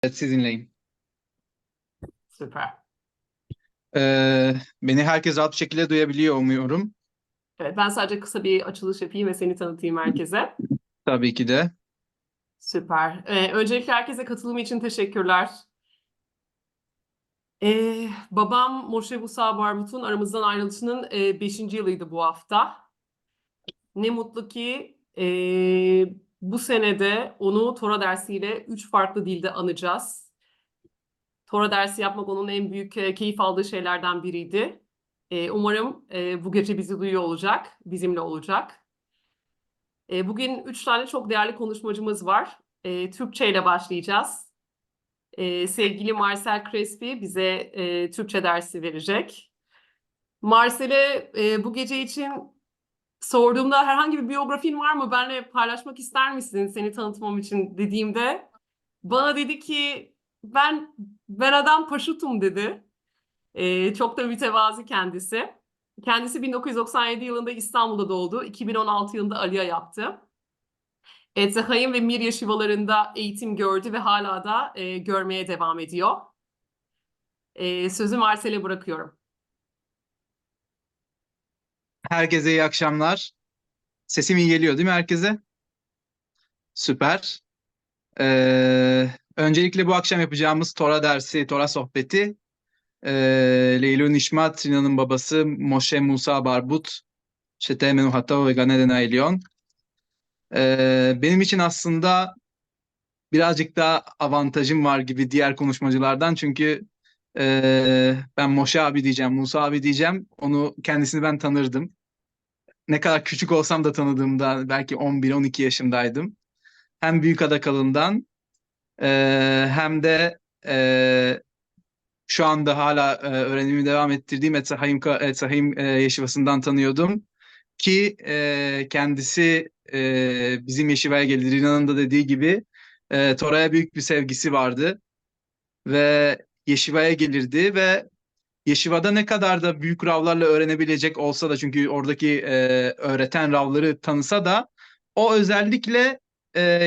Evet, sizinleyim. Süper. Beni herkes rahat bir şekilde duyabiliyor umuyorum. Evet, ben sadece kısa bir açılış yapayım ve seni tanıtayım herkese. Tabii ki de. Süper. Öncelikle herkese katılımı için teşekkürler. Babam Moshe Musa Barbut'un aramızdan ayrılışının 5. yılıydı bu hafta. Ne mutlu ki bu senede onu Tora dersiyle 3 farklı dilde anacağız. Tora dersi yapmak onun en büyük keyif aldığı şeylerden biriydi. Umarım bu gece bizi duyuyor olacak, bizimle olacak. Bugün 3 tane çok değerli konuşmacımız var. Türkçe ile başlayacağız. Sevgili Marcel Crespi bize Türkçe dersi verecek. Marcel'e bu gece için sorduğumda herhangi bir biyografin var mı? Benle paylaşmak ister misin seni tanıtmam için dediğimde bana dedi ki ben adam paşutum dedi. Çok da mütevazi kendisi. Kendisi 1997 yılında İstanbul'da doğdu. 2016 yılında Aliyah yaptı. Zahayim ve Mirya şivalarında eğitim gördü ve hala da görmeye devam ediyor. Sözü Marsel'e bırakıyorum. Herkese iyi akşamlar. Sesim iyi geliyor değil mi herkese? Süper. Öncelikle bu akşam yapacağımız Tora dersi, Tora sohbeti. Leilun Nişmat, Rina'nın babası Moshe Musa Barbut, Şete Menuhata ve Ganeden Ailyon. Benim için aslında birazcık daha avantajım var gibi diğer konuşmacılardan. Çünkü ben Moshe abi diyeceğim, Musa abi diyeceğim. Onu kendisini ben tanırdım. Ne kadar küçük olsam da tanıdığımda belki 11-12 yaşındaydım. Hem Büyükadakalından hem de şu anda hala öğrenimi devam ettirdiğim Etsahim Yeşivası'ndan tanıyordum. Ki kendisi bizim Yeşiva'ya geldi. Rina'nın da dediği gibi Tora'ya büyük bir sevgisi vardı. Ve Yeşiva'ya gelirdi ve Yeşiva'da ne kadar da büyük ravlarla öğrenebilecek olsa da çünkü oradaki öğreten ravları tanısa da o özellikle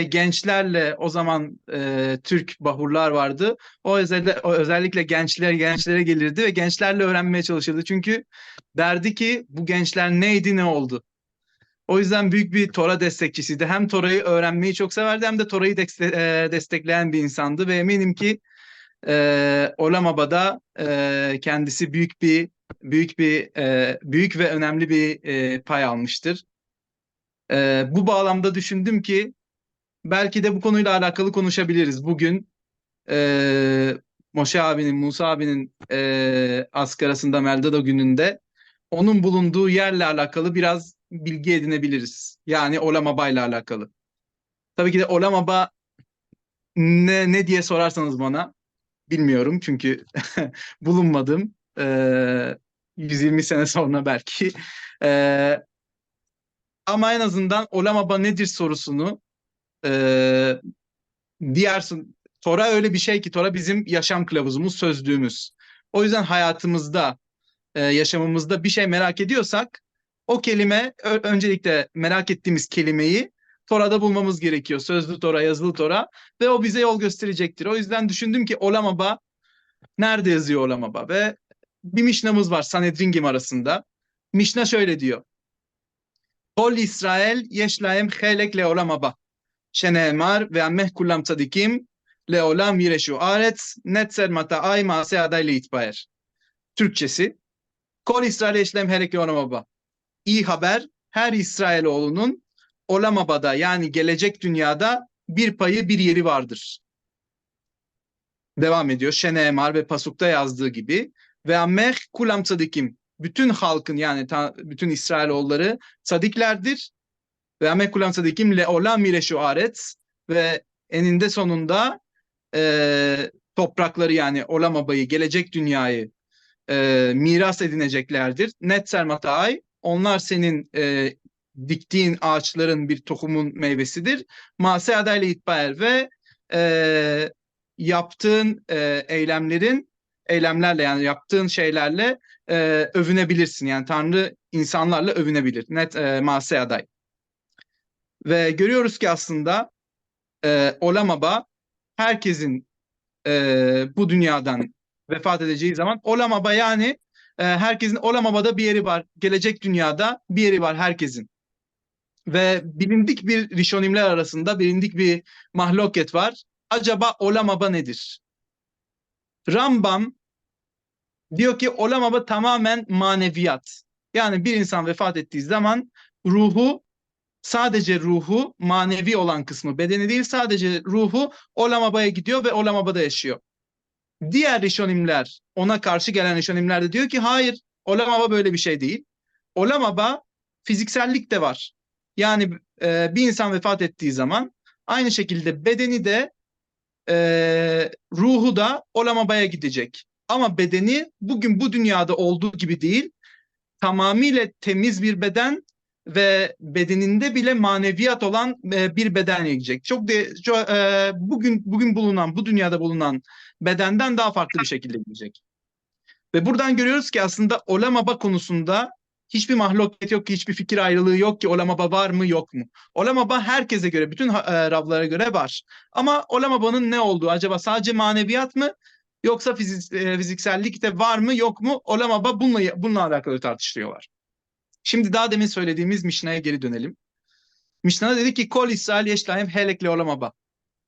gençlerle o zaman Türk bahurlar vardı. O özellikle gençlere gelirdi ve gençlerle öğrenmeye çalışırdı. Çünkü derdi ki bu gençler neydi ne oldu? O yüzden büyük bir Tora destekçisiydi. Hem Tora'yı öğrenmeyi çok severdi hem de Tora'yı destekleyen bir insandı ve eminim ki Olamaba'da kendisi büyük ve önemli bir pay almıştır. Bu bağlamda düşündüm ki belki de bu konuyla alakalı konuşabiliriz. Bugün e, Moşe abinin, Musa abinin Askarasında Meldada gününde onun bulunduğu yerle alakalı biraz bilgi edinebiliriz. Yani Olamaba ile alakalı. Tabii ki de Olamaba ne diye sorarsanız bana bilmiyorum çünkü bulunmadım. 120 sene sonra belki. Ee, Ama en azından Olamaba nedir sorusunu e, diğer Tora öyle bir şey ki Tora bizim yaşam kılavuzumuz, sözlüğümüz. O yüzden hayatımızda, yaşamımızda bir şey merak ediyorsak o kelime öncelikle merak ettiğimiz kelimeyi Tora'da bulmamız gerekiyor. Sözlü Tora, yazılı Tora ve o bize yol gösterecektir. O yüzden düşündüm ki Olamaba nerede yazıyor Olamaba? Ve bir Mişnamız var Sanedrin Gim arasında. Mişna şöyle diyor. Kol İsrail yeş lahem helek le olamaba. Şeneemar ve ammeh kullam tzadikim le olam yireşu aretz netzer mataay maase aday le itbaer. Türkçesi. Kol İsrail yeş lahem helek le olamaba. İyi haber her İsrailoğlunun Olamaba'da yani gelecek dünyada bir payı bir yeri vardır. Devam ediyor. Şeneemar ve Pasuk'ta yazdığı gibi ve ammeh kulam tzadikim. Bütün halkın yani bütün İsrailoğulları sadiklerdir. Ve ammeh kulam tzadikim le olam mireşu aretz ve eninde sonunda toprakları yani Olamaba'yı, gelecek dünyayı miras edineceklerdir. Netzer mataay. Onlar senin diktiğin ağaçların bir tohumun meyvesidir. Mase adayla itbaer ve e, yaptığın eylemlerle yani yaptığın şeylerle övünebilirsin. Yani Tanrı insanlarla övünebilir. Mase aday. Ve görüyoruz ki aslında Olamaba herkesin bu dünyadan vefat edeceği zaman Olamaba yani herkesin Olamaba'da bir yeri var. Gelecek dünyada bir yeri var herkesin. Ve bilindik bir Rishonimler arasında bilindik bir mahloket var. Acaba Olamaba nedir? Rambam diyor ki Olamaba tamamen maneviyat. Yani bir insan vefat ettiği zaman ruhu, sadece ruhu, manevi olan kısmı, bedeni değil, sadece ruhu Olamaba'ya gidiyor ve Olamaba'da yaşıyor. Diğer Rishonimler, ona karşı gelen Rishonimler de diyor ki hayır, Olamaba böyle bir şey değil. Olamaba fiziksellik de var. Yani bir insan vefat ettiği zaman aynı şekilde bedeni de ruhu da Olamaba'ya gidecek. Ama bedeni bugün bu dünyada olduğu gibi değil, tamamıyla temiz bir beden ve bedeninde bile maneviyat olan bir bedenle gidecek. Bugün bulunan, bu dünyada bulunan bedenden daha farklı bir şekilde gidecek. Ve buradan görüyoruz ki aslında Olamaba konusunda hiçbir mahlukiyet yok ki, hiçbir fikir ayrılığı yok ki Olamaba var mı yok mu? Olamaba herkese göre, bütün Rablara göre var. Ama Olamaba'nın ne olduğu, acaba sadece maneviyat mı yoksa fiziksellik de var mı yok mu? Olamaba bununla alakalı tartışıyorlar. Şimdi daha demin söylediğimiz Mishna'ya geri dönelim. Mishna'da dedi ki Kol İsrail yeşlahem helekle Olamaba.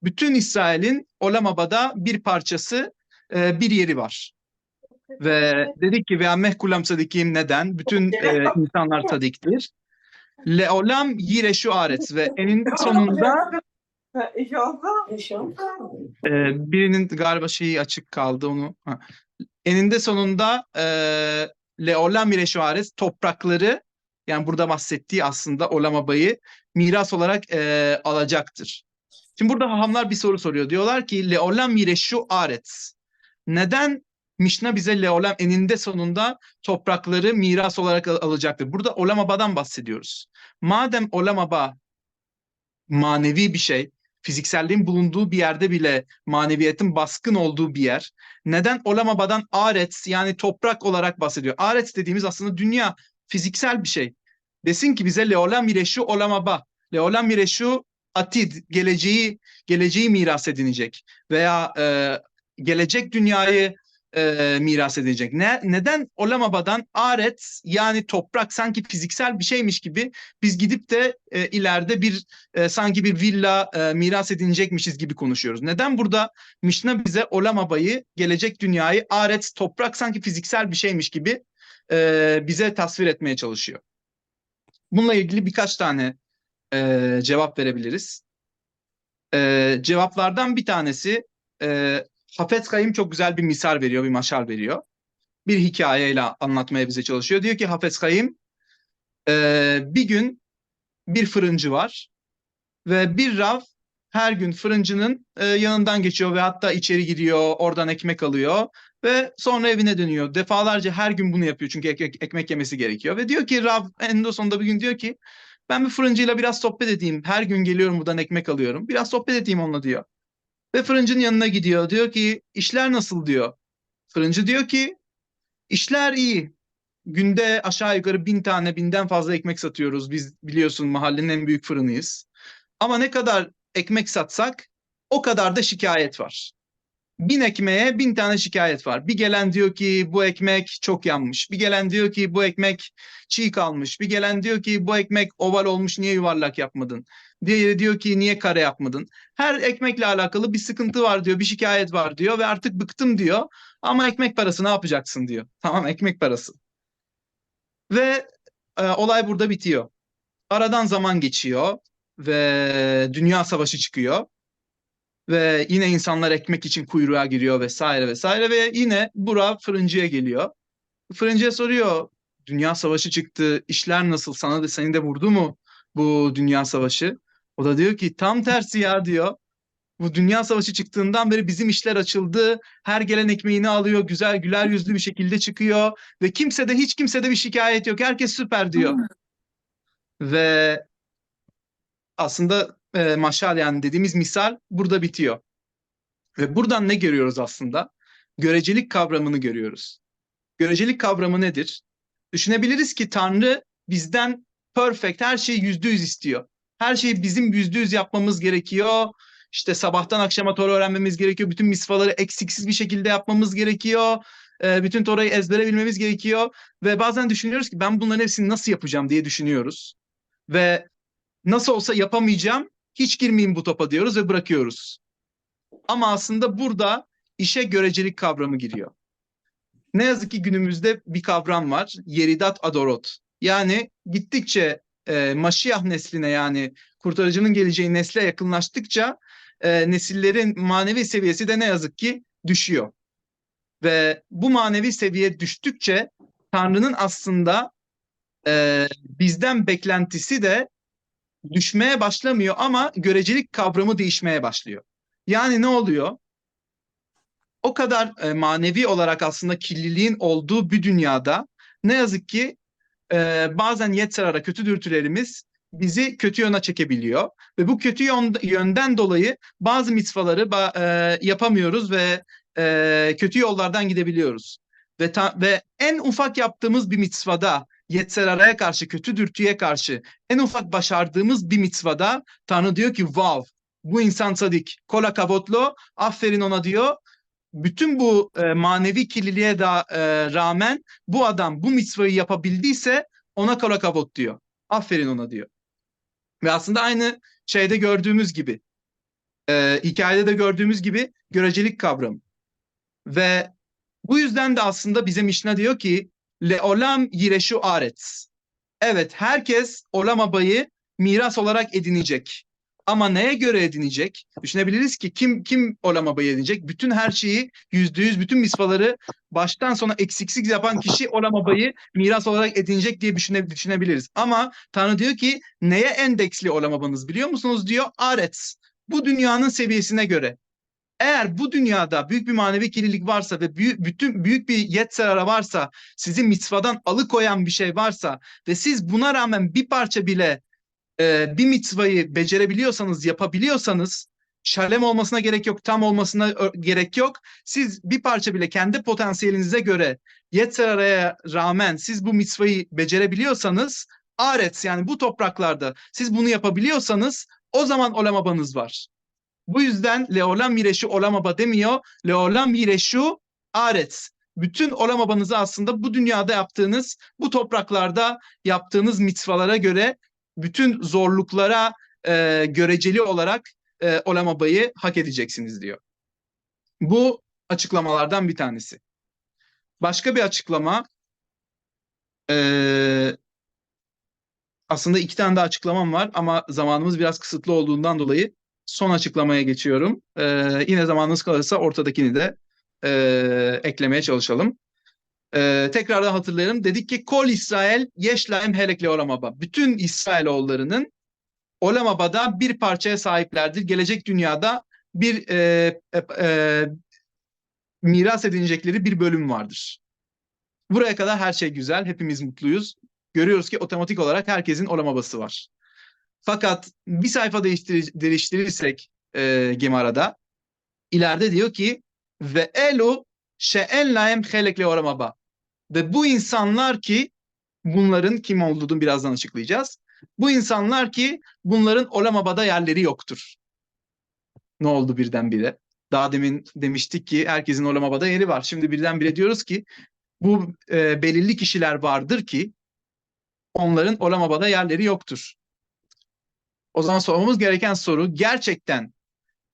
Bütün İsrail'in Olamaba'da bir parçası, bir yeri var. Ve dedik ki ve ammeh kulam sadikim, neden? Bütün insanlar sadiktir. Leolam yire şu aret ve eninde sonunda birinin galiba şeyi açık kaldı onu. Ha. Eninde sonunda Leolam yire şu aret toprakları, yani burada bahsettiği aslında Olamaba'yı miras olarak alacaktır. Şimdi burada hahamlar bir soru soruyor. Diyorlar ki Leolam yire şu aret. Neden Mişna bize Leolam eninde sonunda toprakları miras olarak alacaktır? Burada Olamaba'dan bahsediyoruz. Madem Olamaba manevi bir şey, fizikselliğin bulunduğu bir yerde bile maneviyatın baskın olduğu bir yer, neden Olamaba'dan Aretz, yani toprak olarak bahsediyor? Aretz dediğimiz aslında dünya, fiziksel bir şey. Desin ki bize Leolam Mireşu Olamaba, Leolam Mireşu Atid, geleceği miras edinecek veya gelecek dünyayı miras edecek. Neden Olamaba'dan Aretz, yani toprak, sanki fiziksel bir şeymiş gibi biz gidip de ileride sanki bir villa miras edinecekmişiz gibi konuşuyoruz. Neden burada Mişna bize Olamaba'yı, gelecek dünyayı, Aretz, toprak, sanki fiziksel bir şeymiş gibi bize tasvir etmeye çalışıyor? Bununla ilgili birkaç tane cevap verebiliriz. Cevaplardan bir tanesi, Hafez Kayım çok güzel bir misal veriyor, bir maşal veriyor. Bir hikayeyle anlatmaya bize çalışıyor. Diyor ki Hafez Kayım, bir gün bir fırıncı var ve bir Rav her gün fırıncının yanından geçiyor ve hatta içeri giriyor, oradan ekmek alıyor ve sonra evine dönüyor. Defalarca her gün bunu yapıyor çünkü ekmek yemesi gerekiyor. Ve diyor ki Rav en sonunda bir gün diyor ki ben bir fırıncıyla biraz sohbet edeyim. Her gün geliyorum buradan ekmek alıyorum. Biraz sohbet edeyim onunla diyor. Ve fırıncının yanına gidiyor. Diyor ki işler nasıl diyor. Fırıncı diyor ki işler iyi. Günde aşağı yukarı 1000 tane, 1000'den fazla ekmek satıyoruz. Biz biliyorsun mahallenin en büyük fırınıyız. Ama ne kadar ekmek satsak o kadar da şikayet var. 1000 ekmeğe 1000 tane şikayet var. Bir gelen diyor ki bu ekmek çok yanmış. Bir gelen diyor ki bu ekmek çiğ kalmış. Bir gelen diyor ki bu ekmek oval olmuş, niye yuvarlak yapmadın? Diğeri diyor ki niye kare yapmadın? Her ekmekle alakalı bir sıkıntı var diyor, bir şikayet var diyor ve artık bıktım diyor. Ama ekmek parası ne yapacaksın diyor. Tamam, ekmek parası. Ve olay burada bitiyor. Aradan zaman geçiyor ve Dünya Savaşı çıkıyor. Ve yine insanlar ekmek için kuyruğa giriyor vesaire vesaire ve yine Burak fırıncıya geliyor. Fırıncıya soruyor, Dünya Savaşı çıktı, işler nasıl, seni de vurdu mu bu Dünya Savaşı? O da diyor ki tam tersi ya diyor. Bu Dünya Savaşı çıktığından beri bizim işler açıldı. Her gelen ekmeğini alıyor, güzel güler yüzlü bir şekilde çıkıyor ve hiç kimsede bir şikayet yok. Herkes süper diyor. Ve aslında maşal, yani dediğimiz misal burada bitiyor. Ve buradan ne görüyoruz aslında? Görecelik kavramını görüyoruz. Görecelik kavramı nedir? Düşünebiliriz ki Tanrı bizden perfect, her şeyi %100 istiyor. Her şeyi bizim %100 yapmamız gerekiyor. İşte sabahtan akşama Tora öğrenmemiz gerekiyor. Bütün misvaları eksiksiz bir şekilde yapmamız gerekiyor. Bütün Tora'yı ezbere bilmemiz gerekiyor. Ve bazen düşünüyoruz ki ben bunların hepsini nasıl yapacağım diye düşünüyoruz. Ve nasıl olsa yapamayacağım, hiç girmeyeyim bu topa diyoruz ve bırakıyoruz. Ama aslında burada işe görecelik kavramı giriyor. Ne yazık ki günümüzde bir kavram var. Yeridat adorot. Yani gittikçe Maşiyah nesline, yani kurtarıcının geleceği nesle yakınlaştıkça nesillerin manevi seviyesi de ne yazık ki düşüyor. Ve bu manevi seviye düştükçe Tanrı'nın aslında bizden beklentisi de düşmeye başlamıyor ama görecelik kavramı değişmeye başlıyor. Yani ne oluyor? O kadar manevi olarak aslında kirliliğin olduğu bir dünyada ne yazık ki bazen yetzirara, kötü dürtülerimiz bizi kötü yöne çekebiliyor. Ve bu kötü yönden dolayı bazı mitzvaları yapamıyoruz ve kötü yollardan gidebiliyoruz. Ve en ufak yaptığımız bir mitzvada, yetziraraya karşı, kötü dürtüye karşı en ufak başardığımız bir mitzvada Tanrı diyor ki wow, bu insan sadik, kola kavotlo, aferin ona diyor. Bütün bu manevi kirliliğe rağmen bu adam bu mitzvayı yapabildiyse ona kola kavot diyor. Aferin ona diyor. Ve aslında aynı şeyde gördüğümüz gibi, hikayede de gördüğümüz gibi görecelik kavramı. Ve bu yüzden de aslında bize Mişna diyor ki Leolam yireşu aretz. Evet, herkes Olam Abay'ı miras olarak edinecek. Ama neye göre edinecek? Düşünebiliriz ki kim Olam Abay'ı edinecek? Bütün her şeyi, %100 bütün misvaları baştan sona eksiksiz yapan kişi Olam Abay'ı miras olarak edinecek diye düşünebiliriz. Ama Tanrı diyor ki neye endeksli Olam Abay'ınız biliyor musunuz diyor? Aretz. Bu dünyanın seviyesine göre. Eğer bu dünyada büyük bir manevi kirlilik varsa ve büyük bir yetzerara varsa, sizi mitzvadan alıkoyan bir şey varsa ve siz buna rağmen bir parça bile bir mitzvayı becerebiliyorsanız, yapabiliyorsanız, şalem olmasına gerek yok, tam olmasına gerek yok. Siz bir parça bile kendi potansiyelinize göre yetzeraraya rağmen siz bu mitzvayı becerebiliyorsanız, aretz, yani bu topraklarda siz bunu yapabiliyorsanız o zaman olamabanız var. Bu yüzden Leolam Mireşu Olamaba demiyor. Leolam Mireşu Aretz. Bütün olamabanızı aslında bu dünyada yaptığınız, bu topraklarda yaptığınız mitzvalara göre bütün zorluklara göreceli olarak olamabayı hak edeceksiniz diyor. Bu açıklamalardan bir tanesi. Başka bir açıklama, e, aslında iki tane daha açıklamam var ama zamanımız biraz kısıtlı olduğundan dolayı son açıklamaya geçiyorum. Yine zamanınız kalırsa ortadakini de eklemeye çalışalım. Tekrardan hatırlayalım. Dedik ki Kol İsrail yeşlaim helekle olamaba. Bütün İsrailoğullarının olamabada bir parçaya sahiplerdir. Gelecek dünyada bir miras edinecekleri bir bölüm vardır. Buraya kadar her şey güzel. Hepimiz mutluyuz. Görüyoruz ki otomatik olarak herkesin olamabası var. Fakat bir sayfa değiştirirsek Gemara'da ileride diyor ki ve elu she'en lahem helekle olamaba. Ve bu insanlar ki bunların kim olduğunu birazdan açıklayacağız. Bu insanlar ki bunların olamabada yerleri yoktur. Ne oldu birdenbire? Daha demin demiştik ki herkesin olamabada yeri var. Şimdi birdenbire diyoruz ki bu belirli kişiler vardır ki onların olamabada yerleri yoktur. O zaman sormamız gereken soru, gerçekten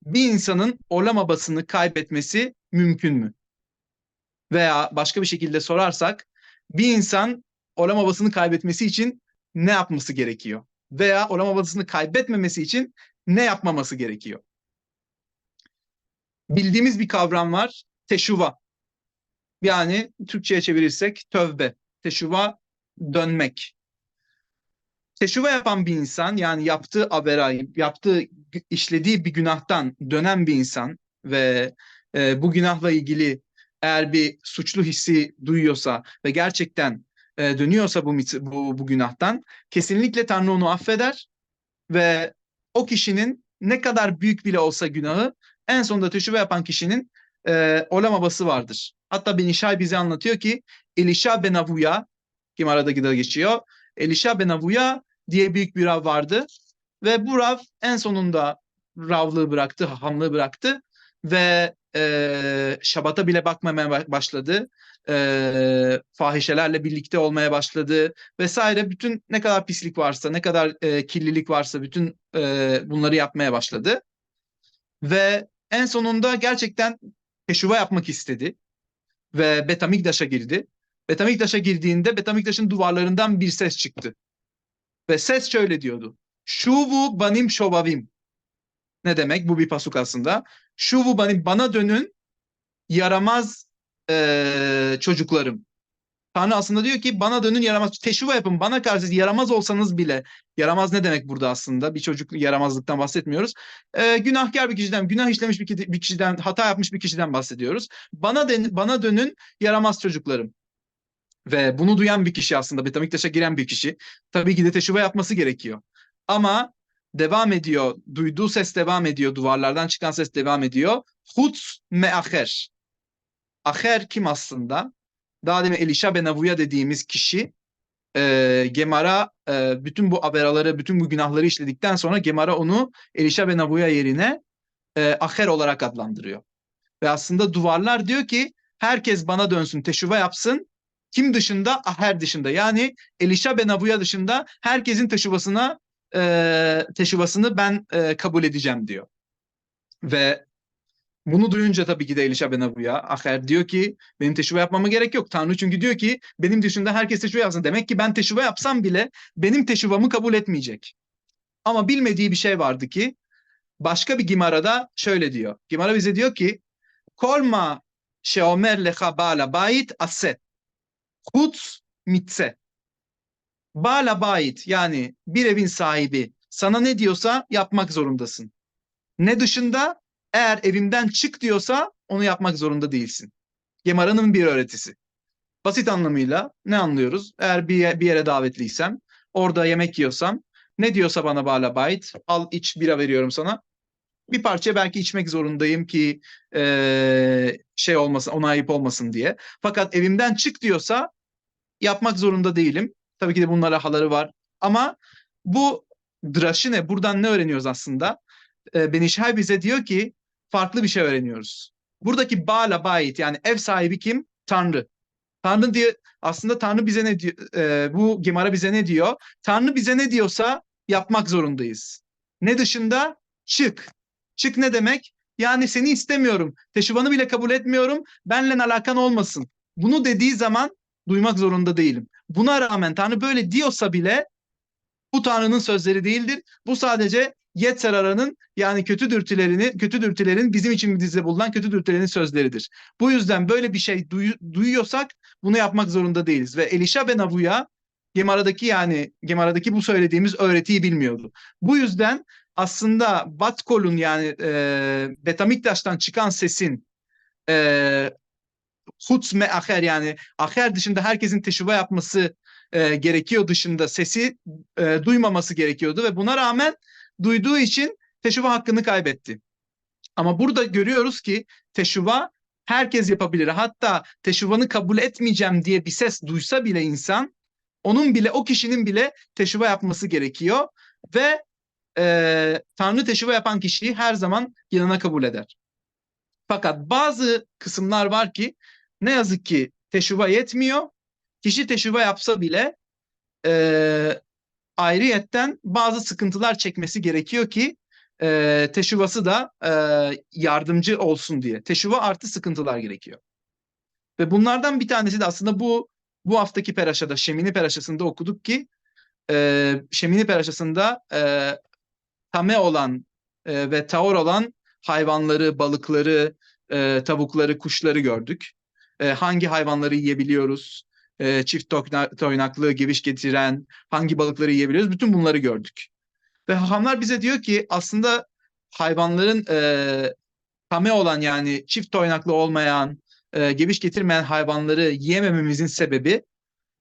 bir insanın olamabasını kaybetmesi mümkün mü? Veya başka bir şekilde sorarsak bir insan olamabasını kaybetmesi için ne yapması gerekiyor? Veya olamabasını kaybetmemesi için ne yapmaması gerekiyor? Bildiğimiz bir kavram var, teşuva. Yani Türkçe'ye çevirirsek tövbe, teşuva, dönmek. Teşuva yapan bir insan, yani yaptığı averayı, işlediği bir günahtan dönen bir insan ve bu günahla ilgili eğer bir suçlu hissi duyuyorsa ve gerçekten dönüyorsa bu günahtan, kesinlikle Tanrı onu affeder ve o kişinin ne kadar büyük bile olsa günahı, en sonunda teşuva yapan kişinin olamabası vardır. Hatta Ben İşay bize anlatıyor ki Elisha ben Avuya, kim arada gider geçiyor. Elisha ben Avuya diye büyük bir rav vardı ve bu rav en sonunda ravlığı bıraktı, hahamlığı bıraktı ve Şabat'a bile bakmamaya başladı. Fahişelerle birlikte olmaya başladı vesaire. Bütün ne kadar pislik varsa, ne kadar kirlilik varsa bütün bunları yapmaya başladı. Ve en sonunda gerçekten teşuva yapmak istedi ve Betamikdaş'a girdi. Betamikdaş'a girdiğinde Betamikdaş'ın duvarlarından bir ses çıktı. Ve ses şöyle diyordu. Şuvu banim şovavim. Ne demek? Bu bir pasuk aslında. Şuvu banim, bana dönün yaramaz çocuklarım. Tanrı aslında diyor ki bana dönün yaramaz. Teşuva yapın. Bana karşı yaramaz olsanız bile. Yaramaz ne demek burada aslında? Bir çocuk yaramazlıktan bahsetmiyoruz. Günahkar bir kişiden, günah işlemiş bir kişiden, hata yapmış bir kişiden bahsediyoruz. Bana dönün yaramaz çocuklarım. Ve bunu duyan bir kişi aslında Betamiktaş'a giren bir kişi tabii ki de teşuva yapması gerekiyor. Ama devam ediyor. Duyduğu ses devam ediyor. Duvarlardan çıkan ses devam ediyor. Huts me'acher. Aher kim aslında? Daha demin Elisha ben Avuya dediğimiz kişi Gemara bütün bu aberaları, bütün bu günahları işledikten sonra Gemara onu Elisha ben Avuya yerine Aher olarak adlandırıyor. Ve aslında duvarlar diyor ki herkes bana dönsün, teşuva yapsın. Kim dışında? Aher dışında. Yani Elisha ben Avuya dışında herkesin teşuvasını ben kabul edeceğim diyor. Ve bunu duyunca tabii ki de Elisha ben Avuya, Aher diyor ki benim teşuva yapmama gerek yok. Tanrı çünkü diyor ki benim dışında herkes teşuva yapsın. Demek ki ben teşuva yapsam bile benim teşuvamı kabul etmeyecek. Ama bilmediği bir şey vardı ki başka bir Gimara'da şöyle diyor. Gimara bize diyor ki Kolma sheomer lecha ba'al bayit aset. Hutz mitse. Ba'al bayit yani bir evin sahibi sana ne diyorsa yapmak zorundasın. Ne dışında eğer evimden çık diyorsa onu yapmak zorunda değilsin. Gemara'nın bir öğretisi. Basit anlamıyla ne anlıyoruz? Eğer bir yere davetliysem, orada yemek yiyorsam, ne diyorsa bana ba'al bayit, al iç bira veriyorum sana. Bir parça belki içmek zorundayım ki şey olmasın, ona ayıp olmasın diye. Fakat evimden çık diyorsa yapmak zorunda değilim. Tabii ki de bunun haları var. Ama bu draşı ne? Buradan ne öğreniyoruz aslında? Benişay bize diyor ki farklı bir şey öğreniyoruz. Buradaki Ba'la Bait yani ev sahibi kim? Tanrı. Tanrı diye aslında Tanrı bize ne diyor? Bu Gemara bize ne diyor? Tanrı bize ne diyorsa yapmak zorundayız. Ne dışında? Çık. Çık ne demek? Yani seni istemiyorum. Teşuvanı bile kabul etmiyorum. Benle alakan olmasın. Bunu dediği zaman duymak zorunda değilim. Buna rağmen Tanrı böyle diyorsa bile bu Tanrı'nın sözleri değildir. Bu sadece Yetzerara'nın yani kötü dürtülerin bizim için bizde bulunan kötü dürtülerin sözleridir. Bu yüzden böyle bir şey duyuyorsak bunu yapmak zorunda değiliz. Ve Elisha ben Avuya Gemara'daki bu söylediğimiz öğretiyi bilmiyordu. Bu yüzden aslında Batkol'un yani Betamiktaş'tan çıkan sesin e, Huts me aher yani aher dışında herkesin teşuva yapması gerekiyor dışında sesi duymaması gerekiyordu ve buna rağmen duyduğu için teşuva hakkını kaybetti. Ama burada görüyoruz ki teşuva herkes yapabilir. Hatta teşuvanı kabul etmeyeceğim diye bir ses duysa bile insan o kişinin bile teşuva yapması gerekiyor ve Tanrı teşuva yapan kişiyi her zaman yanına kabul eder. Fakat bazı kısımlar var ki ne yazık ki teşuva yetmiyor. Kişi teşuva yapsa bile e, ayrıyetten bazı sıkıntılar çekmesi gerekiyor ki teşuvası da yardımcı olsun diye. Teşuva artı sıkıntılar gerekiyor. Ve bunlardan bir tanesi de aslında bu haftaki peraşada, Şemini peraşasında okuduk ki Şemini peraşasında tame olan ve taor olan hayvanları, balıkları, tavukları, kuşları gördük. Hangi hayvanları yiyebiliyoruz? Çift toynaklı, geviş getiren, hangi balıkları yiyebiliyoruz? Bütün bunları gördük. Ve hahamlar bize diyor ki aslında hayvanların tame olan yani çift toynaklı olmayan, geviş getirmeyen hayvanları yiyemememizin sebebi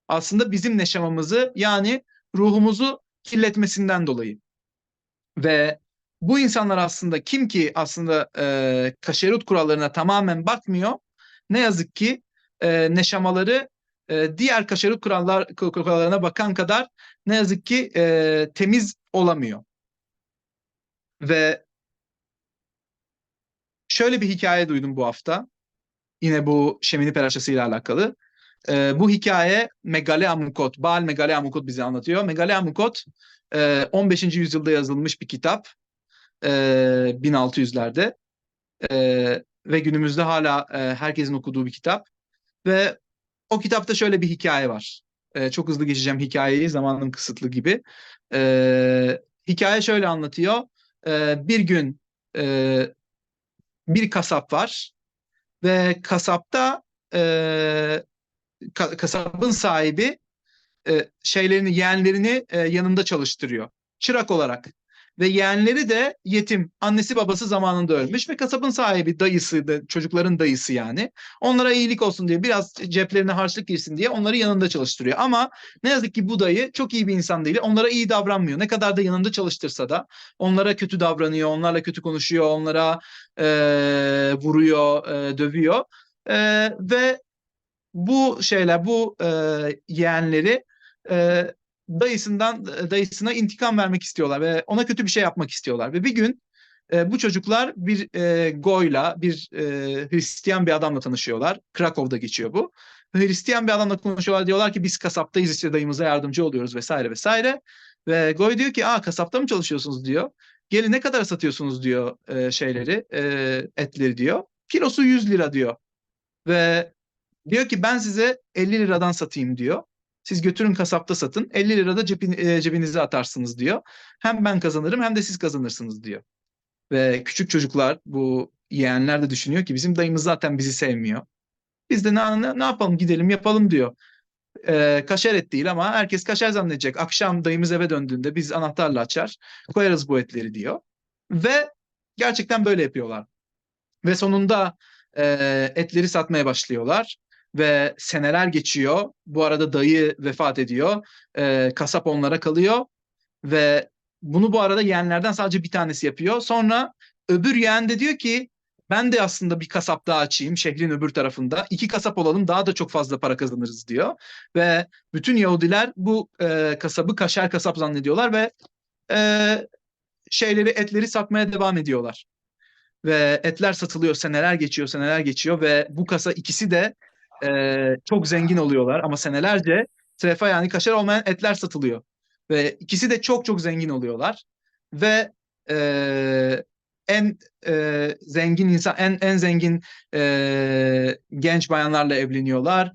aslında bizim neşamamızı yani ruhumuzu kirletmesinden dolayı. Ve bu insanlar aslında kim ki aslında kaşerut kurallarına tamamen bakmıyor. Ne yazık ki neşamaları diğer kaşerut kurallarına bakan kadar ne yazık ki temiz olamıyor. Ve Şöyle bir hikaye duydum bu hafta. Yine bu Şemini Peraşası ile alakalı. Bu hikaye Megale Amukot, Baal Megale Amukot bize anlatıyor. Megale Amukot 15. yüzyılda yazılmış bir kitap. 1600'lerde. Ve günümüzde hala herkesin okuduğu bir kitap. Ve o kitapta şöyle bir hikaye var. Çok hızlı geçeceğim hikayeyi, zamanım kısıtlı gibi. Hikaye şöyle anlatıyor. Bir gün e, bir kasap var ve kasapta e, kasabın sahibi yeğenlerini yanında çalıştırıyor. Çırak olarak. Ve yeğenleri de yetim. Annesi babası zamanında ölmüş ve kasabın sahibi dayısı da çocukların dayısı yani. Onlara iyilik olsun diye biraz ceplerine harçlık girsin diye onları yanında çalıştırıyor. Ama ne yazık ki bu dayı çok iyi bir insan değil. Onlara iyi davranmıyor. Ne kadar da yanında çalıştırsa da onlara kötü davranıyor, onlarla kötü konuşuyor, onlara vuruyor, dövüyor. Ve bu yeğenleri e, dayısına intikam vermek istiyorlar ve ona kötü bir şey yapmak istiyorlar. Ve bir gün bu çocuklar bir Goy'la, bir Hristiyan bir adamla tanışıyorlar. Krakow'da geçiyor bu. Hristiyan bir adamla konuşuyorlar. Diyorlar ki biz kasaptayız, işte dayımıza yardımcı oluyoruz vesaire vesaire. Ve Goy diyor ki, kasapta mı çalışıyorsunuz diyor. Gelin ne kadar satıyorsunuz diyor etleri diyor. Kilosu 100 lira diyor. Ve diyor ki ben size 50 liradan satayım diyor. Siz götürün kasapta satın. 50 lirada cebinize atarsınız diyor. Hem ben kazanırım hem de siz kazanırsınız diyor. Ve küçük çocuklar, bu yeğenler de düşünüyor ki bizim dayımız zaten bizi sevmiyor. Biz de ne yapalım, gidelim yapalım diyor. Kaşer et değil ama herkes kaşer zannedecek. Akşam dayımız eve döndüğünde biz anahtarla açar koyarız bu etleri diyor. Ve gerçekten böyle yapıyorlar. Ve sonunda etleri satmaya başlıyorlar. Ve seneler geçiyor. Bu arada dayı vefat ediyor. Kasap onlara kalıyor. Ve bunu bu arada yeğenlerden sadece bir tanesi yapıyor. Sonra öbür yeğen de diyor ki ben de aslında bir kasap daha açayım şehrin öbür tarafında. İki kasap olalım, daha da çok fazla para kazanırız diyor. Ve bütün Yahudiler bu kasabı kaşer kasap zannediyorlar ve e, etleri satmaya devam ediyorlar. Ve etler satılıyor, seneler geçiyor, seneler geçiyor ve bu kasa ikisi de çok zengin oluyorlar ama senelerce trefa yani kaşar olmayan etler satılıyor. Ve ikisi de çok çok zengin oluyorlar. Ve e, en zengin insan, en zengin genç bayanlarla evleniyorlar.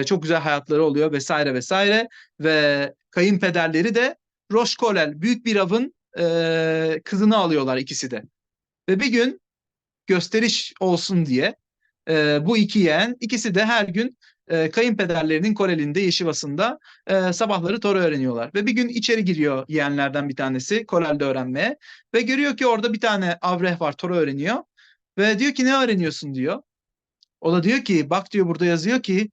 Çok güzel hayatları oluyor vesaire vesaire. Ve kayınpederleri de Roş Kolel, büyük bir avın kızını alıyorlar ikisi de. Ve bir gün gösteriş olsun diye bu iki yeğen ikisi de her gün kayınpederlerinin Korel'inde Yeşivası'nda sabahları Tora öğreniyorlar. Ve bir gün içeri giriyor yeğenlerden bir tanesi Korel'de öğrenmeye ve görüyor ki orada bir tane avreh var, Tora öğreniyor ve diyor ki ne öğreniyorsun diyor. O da diyor ki bak diyor, burada yazıyor ki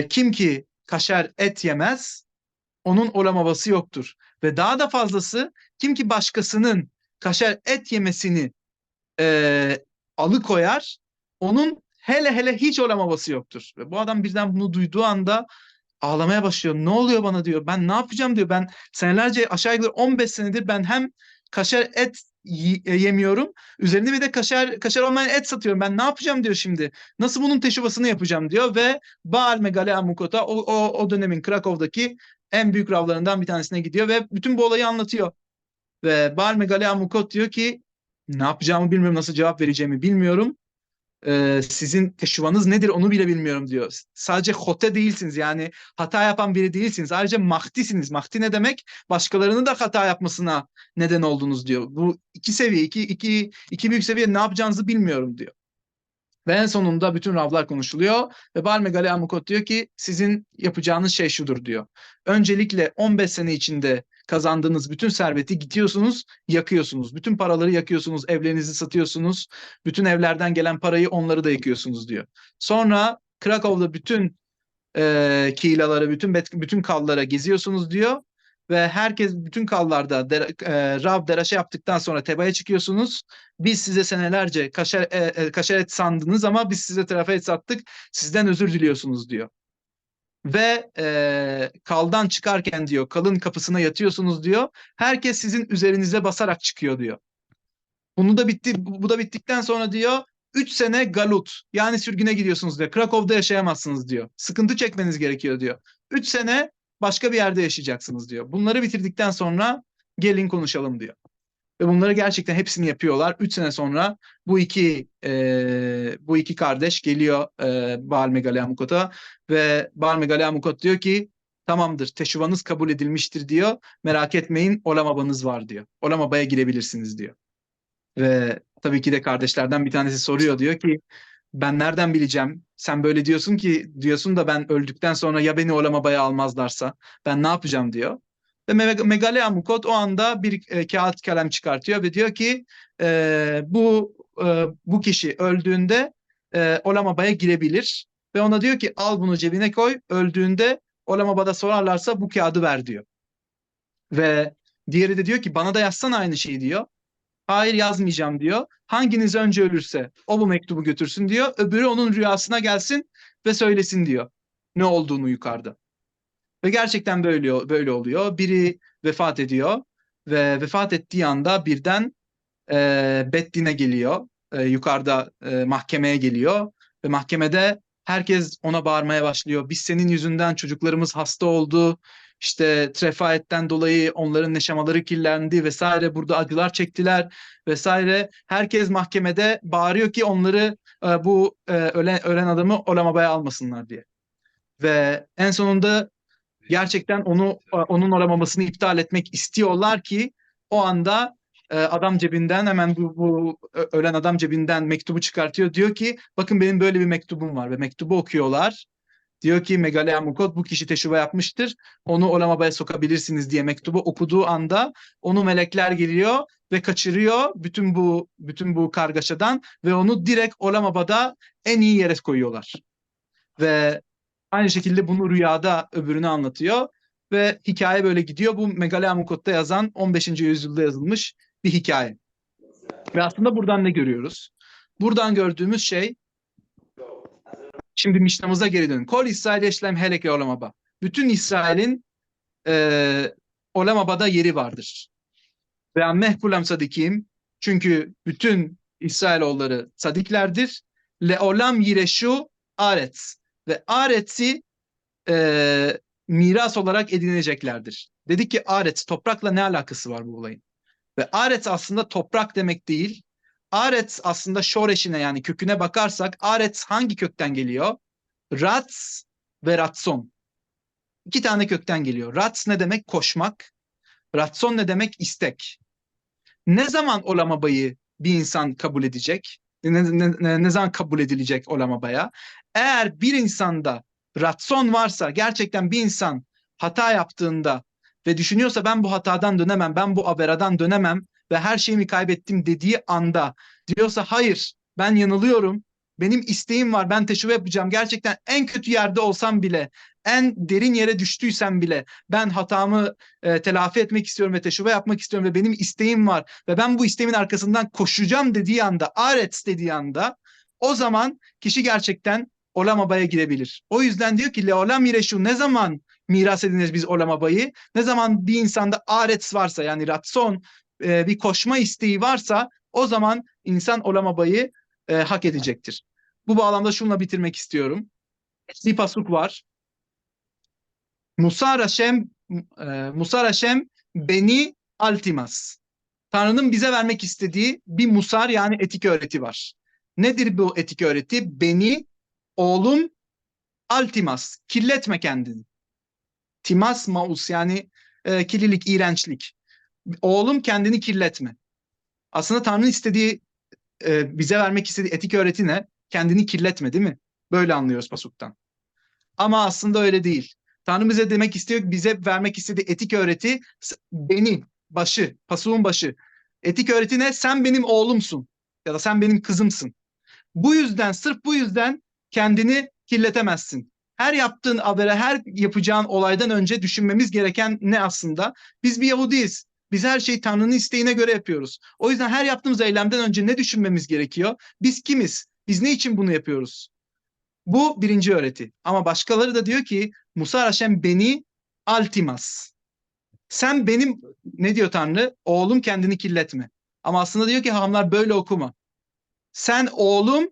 kim ki kaşer et yemez onun olam havası yoktur. Ve daha da fazlası, kim ki başkasının kaşer et yemesini e, alıkoyar. Onun hele hele hiç olamavası yoktur. Ve bu adam birden bunu duyduğu anda ağlamaya başlıyor. Ne oluyor bana diyor. Ben ne yapacağım diyor. Ben senelerce, aşağı yukarı 15 senedir ben hem kaşar et yemiyorum. Üzerine bir de kaşar olmayan et satıyorum. Ben ne yapacağım diyor şimdi. Nasıl bunun teşhirasını yapacağım diyor ve Baal Megale Amukot'a, o dönemin Krakow'daki en büyük ravlarından bir tanesine gidiyor ve bütün bu olayı anlatıyor. Ve Baal Megale Amukot diyor ki ne yapacağımı bilmiyorum, nasıl cevap vereceğimi bilmiyorum. Sizin teşvanız nedir onu bile bilmiyorum diyor. Sadece hote değilsiniz, yani hata yapan biri değilsiniz. Ayrıca mahdisiniz. Mahdi ne demek? Başkalarının da hata yapmasına neden oldunuz diyor. Bu iki seviye, iki büyük seviye, ne yapacağınızı bilmiyorum diyor. Ve en sonunda bütün ravlar konuşuluyor ve Balme Galeamukot diyor ki sizin yapacağınız şey şudur diyor. Öncelikle 15 sene içinde kazandığınız bütün serveti gidiyorsunuz, yakıyorsunuz. Bütün paraları yakıyorsunuz, evlerinizi satıyorsunuz. Bütün evlerden gelen parayı, onları da yakıyorsunuz diyor. Sonra Krakow'da bütün kilaları, bütün kallara geziyorsunuz diyor. Ve herkes, bütün kallarda Rav deraşa yaptıktan sonra tebaya çıkıyorsunuz. Biz size senelerce kaşer et sandınız ama biz size terafa et sattık. Sizden özür diliyorsunuz diyor. Ve kaldan çıkarken diyor kalın kapısına yatıyorsunuz diyor. Herkes sizin üzerinize basarak çıkıyor diyor. Bu da bittikten sonra diyor 3 sene galut yani sürgüne gidiyorsunuz diyor. Krakow'da yaşayamazsınız diyor. Sıkıntı çekmeniz gerekiyor diyor. 3 sene başka bir yerde yaşayacaksınız diyor. Bunları bitirdikten sonra gelin konuşalım diyor. Ve bunları gerçekten hepsini yapıyorlar. 3 sene sonra bu iki kardeş geliyor Baal Megalyamukot'a ve Baal Megalyamukot diyor ki tamamdır teşuvanız kabul edilmiştir diyor. Merak etmeyin Olamaba'nız var diyor. Olamaba'ya girebilirsiniz diyor. Ve tabii ki de kardeşlerden bir tanesi soruyor diyor ki ben nereden bileceğim? Sen böyle diyorsun da ben öldükten sonra ya beni Olamaba'ya almazlarsa ben ne yapacağım diyor. Ve Megaleamukot o anda bir kağıt kalem çıkartıyor ve diyor ki bu kişi öldüğünde Olamaba'ya girebilir. Ve ona diyor ki al bunu cebine koy. Öldüğünde Olamaba'da sorarlarsa bu kağıdı ver diyor. Ve diğeri de diyor ki bana da yazsana aynı şeyi diyor. Hayır yazmayacağım diyor. Hanginiz önce ölürse o bu mektubu götürsün diyor. Öbürü onun rüyasına gelsin ve söylesin diyor. Ne olduğunu yukarıda. Ve gerçekten böyle oluyor. Biri vefat ediyor ve vefat ettiği anda birden Beddin'e geliyor. Yukarıda mahkemeye geliyor ve mahkemede herkes ona bağırmaya başlıyor. Biz senin yüzünden çocuklarımız hasta oldu. İşte trefaetten dolayı onların yaşamaları kirlendi vesaire. Burada acılar çektiler vesaire. Herkes mahkemede bağırıyor ki onları bu ölen adamı Olamaba'ya almasınlar diye. Ve en sonunda gerçekten onun olamamasını iptal etmek istiyorlar ki o anda adam cebinden hemen bu ölen adam cebinden mektubu çıkartıyor. Diyor ki bakın benim böyle bir mektubum var ve mektubu okuyorlar. Diyor ki Megaleamukot bu kişi teşuva yapmıştır. Onu Olamaba'ya sokabilirsiniz diye mektubu okuduğu anda onu melekler geliyor ve kaçırıyor bütün bu kargaşadan ve onu direkt Olamaba'da en iyi yere koyuyorlar. Ve aynı şekilde bunu rüyada öbürünü anlatıyor ve hikaye böyle gidiyor. Bu Megaleamukot'ta yazan 15. yüzyılda yazılmış bir hikaye. Ve aslında buradan ne görüyoruz? Buradan gördüğümüz şey şimdi Mişnamıza geri dönün. Kol İsrail eşlem heleke olamaba. Bütün İsrail'in olamabada yeri vardır. Ve ammeh kulam sadikim çünkü bütün İsrailoğulları sadiklerdir. Le olam yireşu aretz ve aretsi miras olarak edineceklerdir. Dedik ki Aretz toprakla ne alakası var bu olayın? Ve Aretz aslında toprak demek değil. Aretz aslında şoreşine yani köküne bakarsak Aretz hangi kökten geliyor? Rats ve Ratson. İki tane kökten geliyor. Rats ne demek? Koşmak. Ratson ne demek? İstek. Ne zaman olamabayı bir insan kabul edecek? Ne zaman kabul edilecek olamabaya? Eğer bir insanda ratson varsa, gerçekten bir insan hata yaptığında ve düşünüyorsa ben bu hatadan dönemem, ben bu aberadan dönemem ve her şeyimi kaybettim dediği anda diyorsa hayır ben yanılıyorum, benim isteğim var, ben teşvik yapacağım. Gerçekten en kötü yerde olsam bile, en derin yere düştüysem bile ben hatamı telafi etmek istiyorum ve teşvik yapmak istiyorum ve benim isteğim var ve ben bu isteğimin arkasından koşacağım dediği anda, arets dediği anda o zaman kişi gerçekten olamabaya girebilir. O yüzden diyor ki leolam mireşu ne zaman miras ediniriz biz olamabayı? Ne zaman bir insanda arets varsa yani ratson bir koşma isteği varsa o zaman insan olamabayı hak edecektir. Bu bağlamda şunla bitirmek istiyorum. Bir pasuk var. Musar Hashem Musar Hashem beni altimas. Tanrı'nın bize vermek istediği bir musar yani etik öğreti var. Nedir bu etik öğreti? Beni, oğlum, altimas. Kirletme kendini. Timas maus yani kirlilik, iğrençlik. Oğlum kendini kirletme. Aslında Tanrı'nın bize vermek istediği etik öğreti ne? Kendini kirletme değil mi? Böyle anlıyoruz pasuktan. Ama aslında öyle değil. Tanrı bize vermek istediği etik öğreti beni, pasuğun başı. Etik öğreti ne? Sen benim oğlumsun ya da sen benim kızımsın. Sırf bu yüzden kendini kirletemezsin. Her yaptığın habere, her yapacağın olaydan önce düşünmemiz gereken ne aslında? Biz bir Yahudiyiz. Biz her şeyi Tanrı'nın isteğine göre yapıyoruz. O yüzden her yaptığımız eylemden önce ne düşünmemiz gerekiyor? Biz kimiz? Biz ne için bunu yapıyoruz? Bu birinci öğreti. Ama başkaları da diyor ki Musa Hashem beni altimas. Sen benim ne diyor Tanrı? Oğlum kendini kirletme. Ama aslında diyor ki hamlar böyle okuma. Sen oğlum,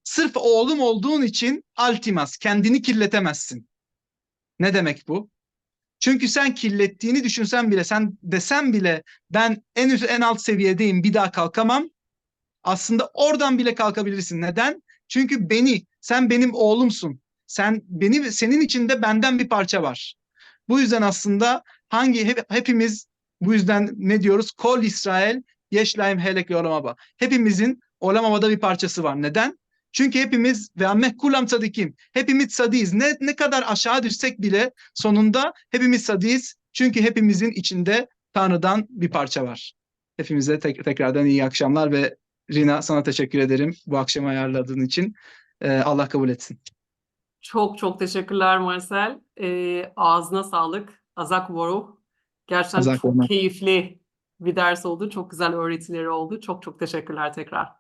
sırf oğlum olduğun için altimas, kendini kirletemezsin. Ne demek bu? Çünkü sen kirlettiğini düşünsen bile, sen desen bile ben en üst en alt seviyedeyim, bir daha kalkamam. Aslında oradan bile kalkabilirsin. Neden? Çünkü sen benim oğlumsun. Senin içinde benden bir parça var. Bu yüzden aslında hepimiz bu yüzden ne diyoruz? Kol İsrail, Yeşlaim Helek Yolamaba. Hepimizin Olamaba'da bir parçası var. Neden? Çünkü hepimiz ve amme kulam sadikim. Hepimiz sadiyiz. Ne kadar aşağı düşsek bile sonunda hepimiz sadiyiz. Çünkü hepimizin içinde Tanrı'dan bir parça var. Hepimize tekrardan iyi akşamlar ve Rina, sana teşekkür ederim bu akşam ayarladığın için. Allah kabul etsin. Çok çok teşekkürler Marcel. Ağzına sağlık. Azak Boruh. Gerçekten çok Zaten keyifli bir ders oldu. Çok güzel öğretileri oldu. Çok çok teşekkürler tekrar.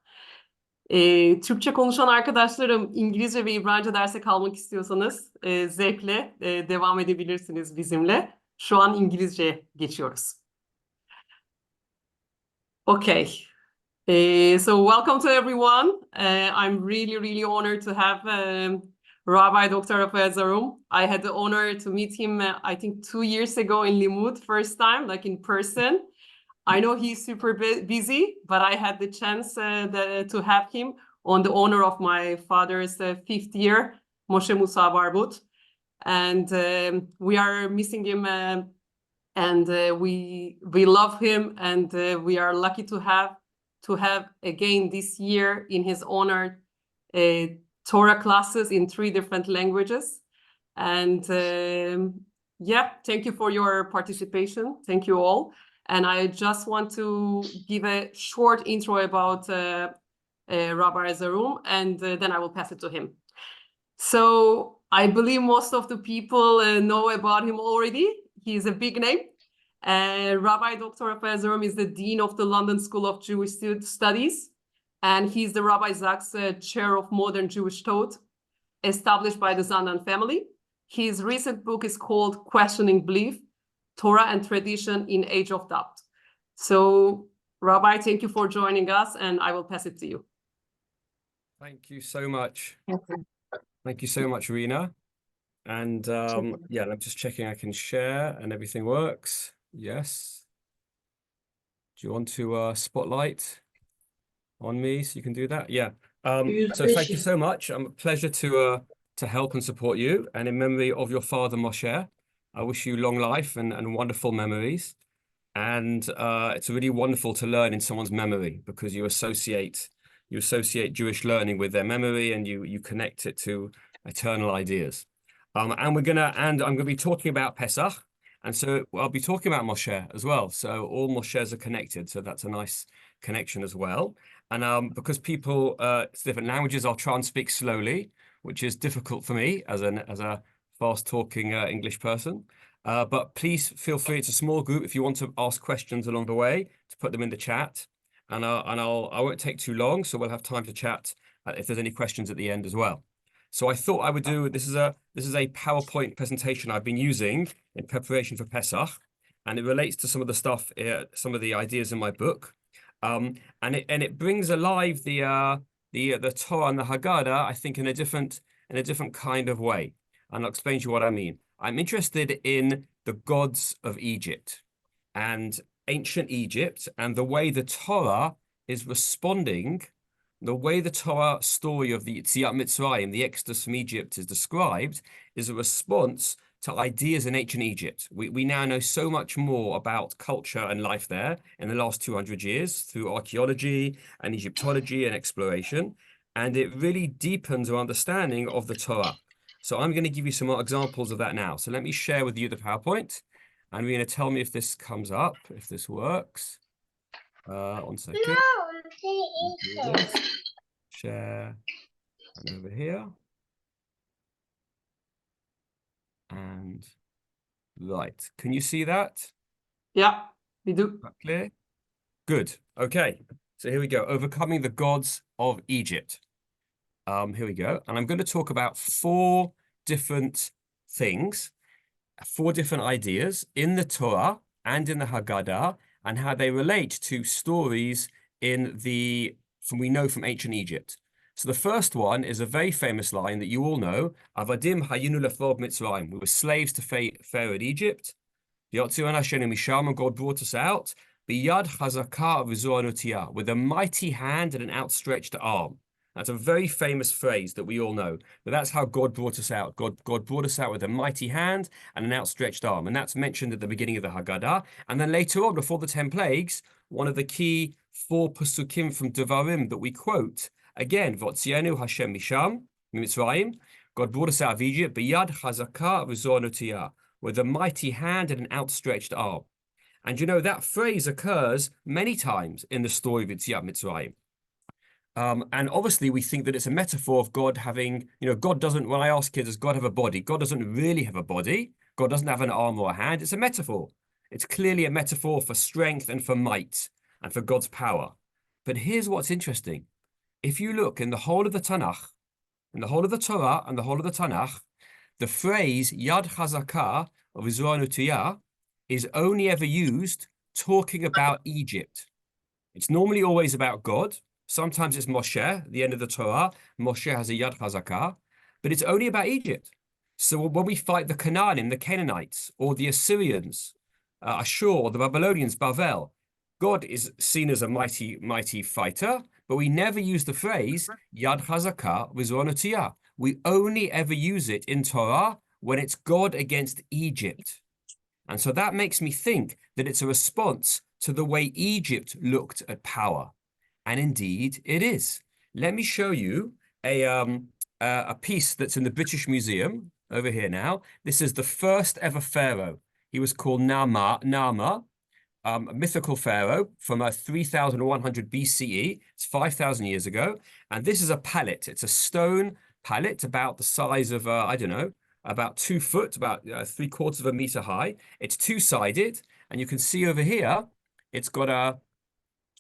Türkçe konuşan arkadaşlarım, İngilizce ve İbranice derse kalmak istiyorsanız zevkle devam edebilirsiniz bizimle. Şu an İngilizce geçiyoruz. Okay. So welcome to everyone. I'm really, really honored to have Rabbi Dr. Rafael Zarum. I had the honor to meet him, I think 2 years ago in Limud, first time, like in person. I know he's super busy, but I had the chance to have him on the honor of my father's 5th year, Moshe Musa Barbut. And we are missing him, and we love him, and we are lucky to have again this year in his honor Torah classes in 3 different languages. And yeah, thank you for your participation. Thank you all. And I just want to give a short intro about Rabbi Zarum, and then I will pass it to him. So I believe most of the people know about him already. He's a big name. Rabbi Dr. Rafael Zarum is the Dean of the London School of Jewish Studies, and he's the Rabbi Zach's Chair of Modern Jewish Thought, established by the Zandan family. His recent book is called Questioning Belief, Torah and Tradition in Age of Doubt. So, Rabbi, thank you for joining us, and I will pass it to you. Thank you so much. Okay. Thank you so much, Rina. And yeah, I'm just checking I can share and everything works. Yes. Do you want to spotlight on me so you can do that? Yeah. So thank you so much. A pleasure to help and support you. And in memory of your father, Moshe, I wish you long life and wonderful memories. And it's really wonderful to learn in someone's memory because you associate Jewish learning with their memory, and you connect it to eternal ideas. And I'm gonna be talking about Pesach, and so I'll be talking about Moshe as well. So all Moshes are connected, so that's a nice connection as well. And because people it's different languages, I'll try and speak slowly, which is difficult for me as a fast-talking English person. But please feel free. It's a small group. If you want to ask questions along the way, to put them in the chat, and I won't take too long, so we'll have time to chat if there's any questions at the end as well. So I thought I would do this is a PowerPoint presentation I've been using in preparation for Pesach, and it relates to some of the stuff, some of the ideas in my book, and it brings alive the Torah and the Haggadah, I think, in a different kind of way, and I'll explain to you what I mean. I'm interested in the gods of Egypt and ancient Egypt, and the way the Torah is responding, the way the Torah story of the Yetziat Mitzrayim, the Exodus from Egypt, is described, is a response to ideas in ancient Egypt. We now know so much more about culture and life there in the last 200 years through archaeology and Egyptology and exploration, and it really deepens our understanding of the Torah. So I'm going to give you some more examples of that now. So let me share with you the PowerPoint, and you're going to tell me if this comes up, if this works. 1 second. Do this. Share, and over here. And right, can you see that? Yeah, we do. That clear? Good. Okay. So here we go. Overcoming the gods of Egypt. Here we go. And I'm going to talk about 4 different things, 4 different ideas in the Torah and in the Haggadah, and how they relate to stories in the we know from ancient Egypt. So the first one is a very famous line that you all know, Avadim hayinu lefrog Mitzrayim. We were slaves to Pharaoh in Egypt. Yotzion Hashem misham, and God brought us out. Biyad chazaka v'zo'anutiyah, with a mighty hand and an outstretched arm. That's a very famous phrase that we all know. But that's how God brought us out. God brought us out with a mighty hand and an outstretched arm. And that's mentioned at the beginning of the Haggadah. And then later on, before the 10 plagues, one of the key 4 pasukim from Devarim that we quote, again, Votzienu Hashem misham, Mitzrayim, God brought us out of Egypt, Biyad chazaka v'zo'anutiyah, with a mighty hand and an outstretched arm. And you know, that phrase occurs many times in the story of Yetziat Mitzrayim. And obviously we think that it's a metaphor of God having, God doesn't, when I ask kids, does God have a body? God doesn't really have a body. God doesn't have an arm or a hand. It's a metaphor. It's clearly a metaphor for strength and for might and for God's power. But here's what's interesting. If you look in the whole of the Tanakh, in the whole of the Torah and the whole of the Tanakh, the phrase Yad Chazakah of V'zo'anutiyah is only ever used talking about Egypt. It's normally always about God. Sometimes it's Moshe, at the end of the Torah. Moshe has a Yad Chazakah, but it's only about Egypt. So when we fight the Canaanim, the Canaanites, or the Assyrians, Ashur, the Babylonians, Bavel, God is seen as a mighty, mighty fighter, but we never use the phrase Yad Chazakah V'zo'anutiyah. We only ever use it in Torah when it's God against Egypt. And so that makes me think that it's a response to the way Egypt looked at power. And indeed, it is. Let me show you a piece that's in the British Museum over here now. This is the first ever pharaoh. He was called Nama, a mythical pharaoh from 3100 BCE. It's 5,000 years ago. And this is a pallet. It's a stone pallet about the size of, I don't know, about 2 foot, about 3/4 of a meter high. It's two-sided. And you can see over here, it's got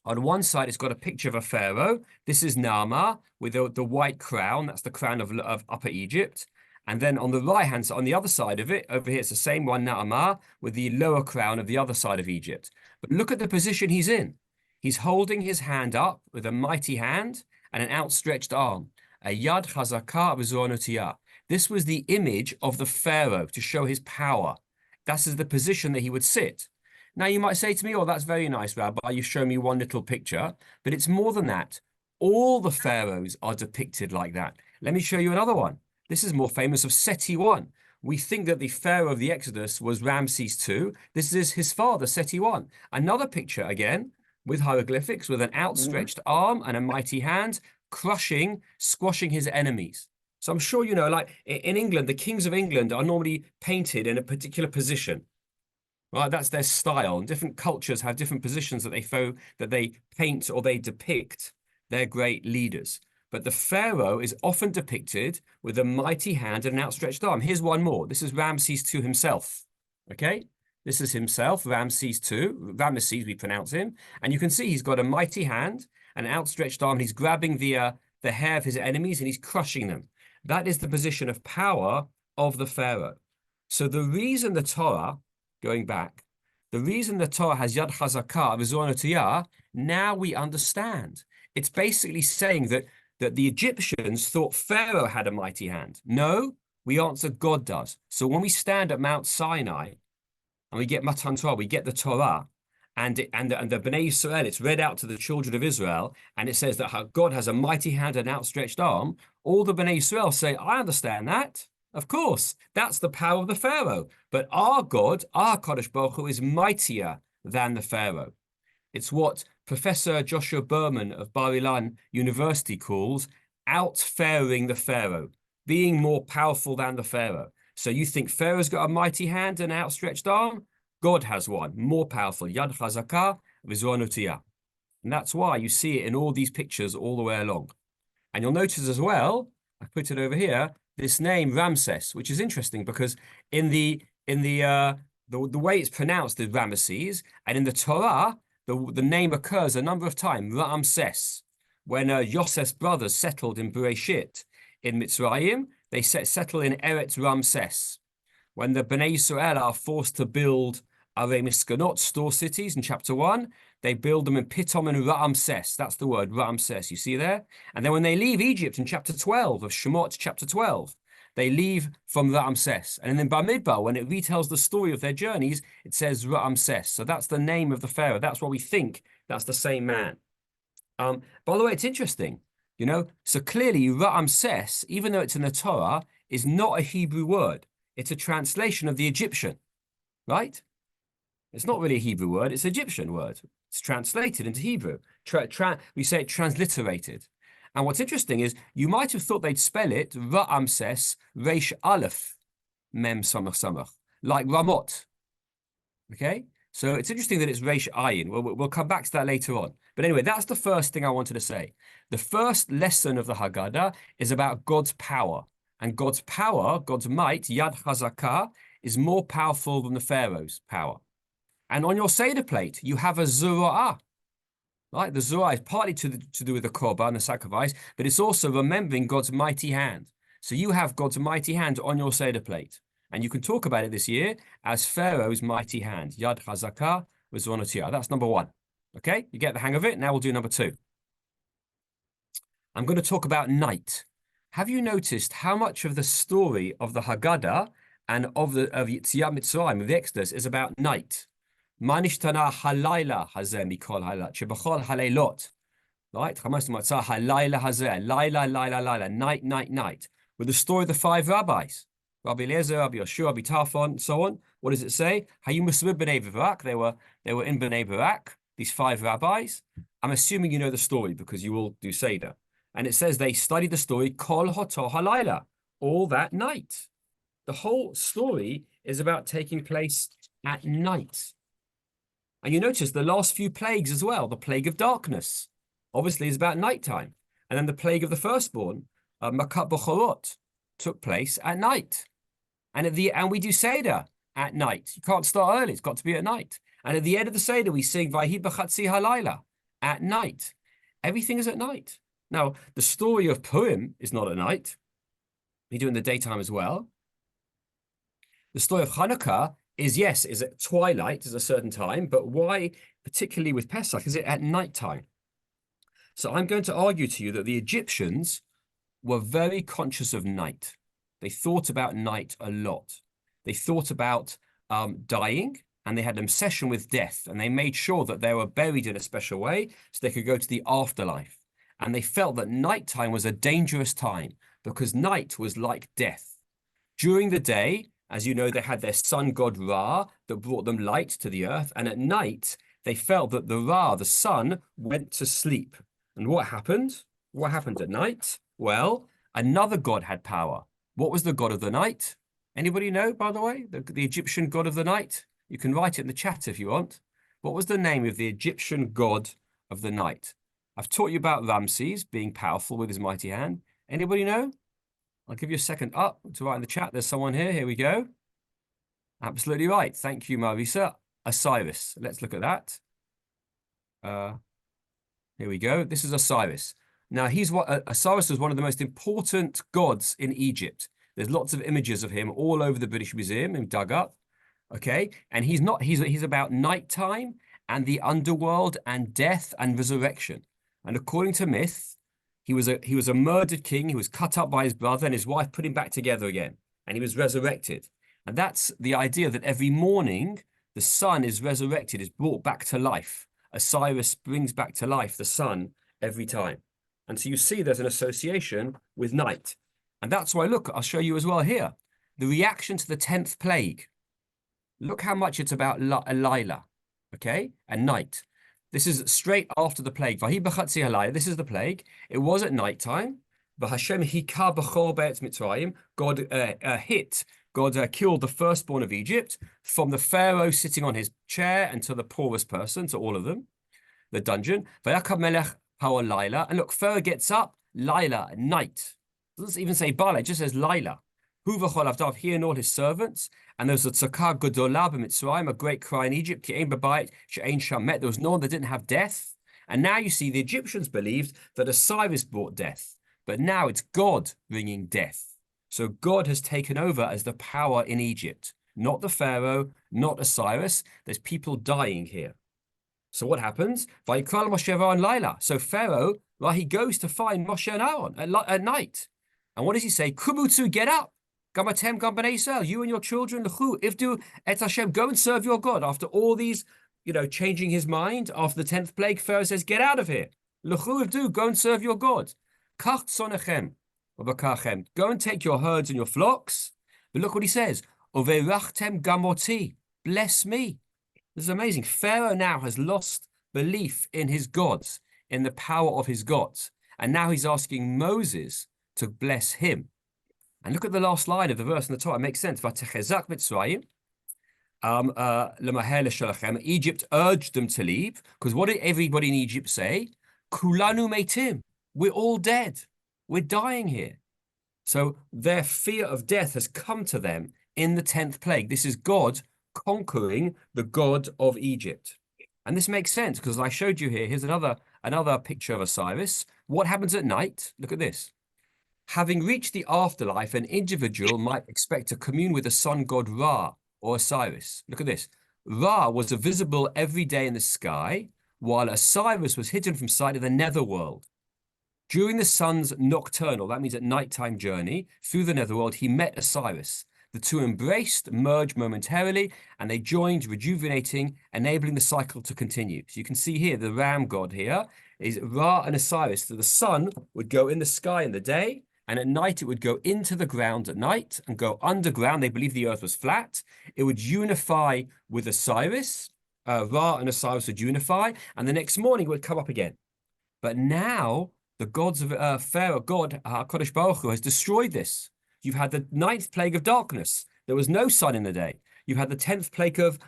on one side, it's got a picture of a pharaoh. This is Nama with the white crown. That's the crown of Upper Egypt. And then on the right-hand side, on the other side of it, over here, it's the same one, Nama, with the lower crown of the other side of Egypt. But look at the position he's in. He's holding his hand up with a mighty hand and an outstretched arm. A Yad Chazakah V'zo'anutiyah. This was the image of the pharaoh to show his power. That is the position that he would sit. Now you might say to me, oh, that's very nice, Rabbi, you've shown me one little picture, but it's more than that. All the pharaohs are depicted like that. Let me show you another one. This is more famous of Seti I. We think that the pharaoh of the Exodus was Ramses II. This is his father, Seti I. Another picture again with hieroglyphics with an outstretched arm and a mighty hand, squashing his enemies. So I'm sure you know, like in England, the kings of England are normally painted in a particular position. Right, that's their style. And different cultures have different positions that they paint or they depict their great leaders. But the pharaoh is often depicted with a mighty hand and an outstretched arm. Here's one more. This is Ramses II himself. Okay, this is himself, Ramses II. Ramesses, we pronounce him, and you can see he's got a mighty hand and an outstretched arm. He's grabbing the hair of his enemies and he's crushing them. That is the position of power of the pharaoh. So the reason the Torah, going back, the reason the Torah has Yad Chazakah V'zo'anutiyah, now we understand. It's basically saying that the Egyptians thought Pharaoh had a mighty hand. No, we answer God does. So when we stand at Mount Sinai and we get Matan Torah, we get the Torah, and the Bnei Yisrael, it's read out to the children of Israel, and it says that God has a mighty hand and outstretched arm. All the Bnei Yisrael say, I understand that. Of course, that's the power of the Pharaoh. But our God, our Kadosh Baruch Hu, is mightier than the Pharaoh. It's what Professor Joshua Berman of Bar Ilan University calls out-pharaohing the Pharaoh, being more powerful than the Pharaoh. So you think Pharaoh's got a mighty hand and an outstretched arm? God has one, more powerful, Yad Chazakah V'zo'anutiyah. And that's why you see it in all these pictures all the way along. And you'll notice as well, I put it over here, this name Ramses, which is interesting because in the way it's pronounced is Ramesses, and in the Torah, the name occurs a number of times, Ramses. When Yosef's brothers settled in Bereshit in Mitzrayim, they settle in Eretz Ramses. When the Bnei Yisrael are forced to build Are miskanot, store cities in chapter 1? They build them in Pitom and Ramses. That's the word, Ramses. You see there? And then when they leave Egypt in chapter 12 of Shemot, chapter 12, they leave from Ramses. And then in Bamidbar, when it retells the story of their journeys, it says Ramses. So that's the name of the pharaoh. That's why we think that's the same man. By the way, it's interesting, you know, so clearly Ramses, even though it's in the Torah, is not a Hebrew word. It's a translation of the Egyptian, right? It's not really a Hebrew word, it's an Egyptian word. It's translated into Hebrew. We say it transliterated. And what's interesting is you might have thought they'd spell it Ramses Reish Aleph Mem Samach Samach, like Ramot. Okay? So it's interesting that it's Reish Ayin. We'll come back to that later on. But anyway, that's the first thing I wanted to say. The first lesson of the Haggadah is about God's power. And God's power, God's might, Yad Chazakah, is more powerful than the Pharaoh's power. And on your Seder plate, you have a Zura'ah. Right? The Zura'ah is partly to do with the Korban, the sacrifice, but it's also remembering God's mighty hand. So you have God's mighty hand on your Seder plate. And you can talk about it this year as Pharaoh's mighty hand. Yad Chazakah v'Zronotiyah. That's number 1. Okay? You get the hang of it? Now we'll do number 2. I'm going to talk about night. Have you noticed how much of the story of the Haggadah and of Yetziat Mitzrayim, of the Exodus, is about night? Manishtana halayla hazeh mikol halayla, shebachol halaylot. Right? Chamas matzah halayla hazeh, layla, night, night. With the story of the 5 rabbis, Rabbi Eliezer, Rabbi Yoshua, Rabbi Tarfon, and so on. What does it say? Hayu Muslim b'nei Barak. They were in B'nai Barak, these 5 rabbis. I'm assuming you know the story because you will do Seder. And it says they studied the story kol hoto halayla, all that night. The whole story is about taking place at night. And you notice the last few plagues as well, the plague of darkness, obviously is about nighttime. And then the plague of the firstborn, Makat B'chorot, took place at night. And we do Seder at night. You can't start early, it's got to be at night. And at the end of the Seder, we sing Vayhi B'chatzi Halayla at night. Everything is at night. Now, the story of Purim is not at night. We do it in the daytime as well. The story of Hanukkah is at twilight, is a certain time, but why, particularly with Pesach, is it at nighttime? So I'm going to argue to you that the Egyptians were very conscious of night. They thought about night a lot. They thought about dying, and they had an obsession with death, and they made sure that they were buried in a special way so they could go to the afterlife. And they felt that nighttime was a dangerous time because night was like death. During the day, as you know, they had their sun god Ra that brought them light to the earth. And at night, they felt that the Ra, the sun, went to sleep. And what happened? What happened at night? Well, another god had power. What was the god of the night? Anybody know, by the way? The Egyptian god of the night? You can write it in the chat if you want. What was the name of the Egyptian god of the night? I've taught you about Ramses being powerful with his mighty hand. Anybody know? I'll give you a second up to write in the chat. There's someone here. Here we go. Absolutely right. Thank you, Marisa. Osiris. Let's look at that. Here we go. This is Osiris. Now, Osiris was one of the most important gods in Egypt. There's lots of images of him all over the British Museum in dug up. Okay, and he's about nighttime and the underworld and death and resurrection. And according to myth, he was a murdered king. He was cut up by his brother, and his wife put him back together again, and he was resurrected. And that's the idea that every morning the sun is resurrected, is brought back to life. Osiris brings back to life the sun every time. And so you see there's an association with night. And that's why, look, I'll show you as well here. The reaction to the 10th plague. Look how much it's about Lila, okay, and night. This is straight after the plague. This is the plague. It was at nighttime. God killed the firstborn of Egypt, from the Pharaoh sitting on his chair and to the poorest person, to all of them, the dungeon. And look, Pharaoh gets up, Lila, at night. It doesn't even say Bala, it just says Lila. He and all his servants. And there was a tzaka gedolah b'Mitzrayim, a great cry in Egypt. There was no one that didn't have death. And now you see the Egyptians believed that Osiris brought death. But now it's God bringing death. So God has taken over as the power in Egypt. not the Pharaoh, not Osiris. There's people dying here. So what happens? Vayikral Moshe and Laila. So Pharaoh, well, he goes to find Moshe and Aaron at night. And what does he say? Kumutsu, get up. Gamatem Gambane Israel, you and your children, L'chu, Ivdu et Hashem, go and serve your God. After all these, changing his mind, after the 10th plague, Pharaoh says, get out of here. L'chu, Ivdu, go and serve your God. Kach tzonechem, v'kachem, go and take your herds and your flocks. But look what he says. Overachtem gamoti, bless me. This is amazing. Pharaoh now has lost belief in his gods, in the power of his gods. And now he's asking Moses to bless him. And look at the last line of the verse in the top. It makes sense. Egypt urged them to leave. Because what did everybody in Egypt say? Kulanu meitim. We're all dead. We're dying here. So their fear of death has come to them in the 10th plague. This is God conquering the god of Egypt. And this makes sense because I showed you here. Here's another picture of Osiris. What happens at night? Look at this. Having reached the afterlife, an individual might expect to commune with the sun god Ra or Osiris. Look at this. Ra was visible every day in the sky, while Osiris was hidden from sight in the netherworld. During the sun's nocturnal, that means at nighttime journey, through the netherworld, he met Osiris. The two embraced, merged momentarily, and they joined, rejuvenating, enabling the cycle to continue. So you can see here, the ram god here is Ra and Osiris. So the sun would go in the sky in the day, and at night it would go into the ground at night and go underground. They believed the earth was flat. It would unify with Osiris. Ra and Osiris would unify, and the next morning it would come up again. But now the gods of Pharaoh, God, HaKadosh Baruch Hu, has destroyed this. You've had the 9th plague of darkness. There was no sun in the day. You've had the 10th plague of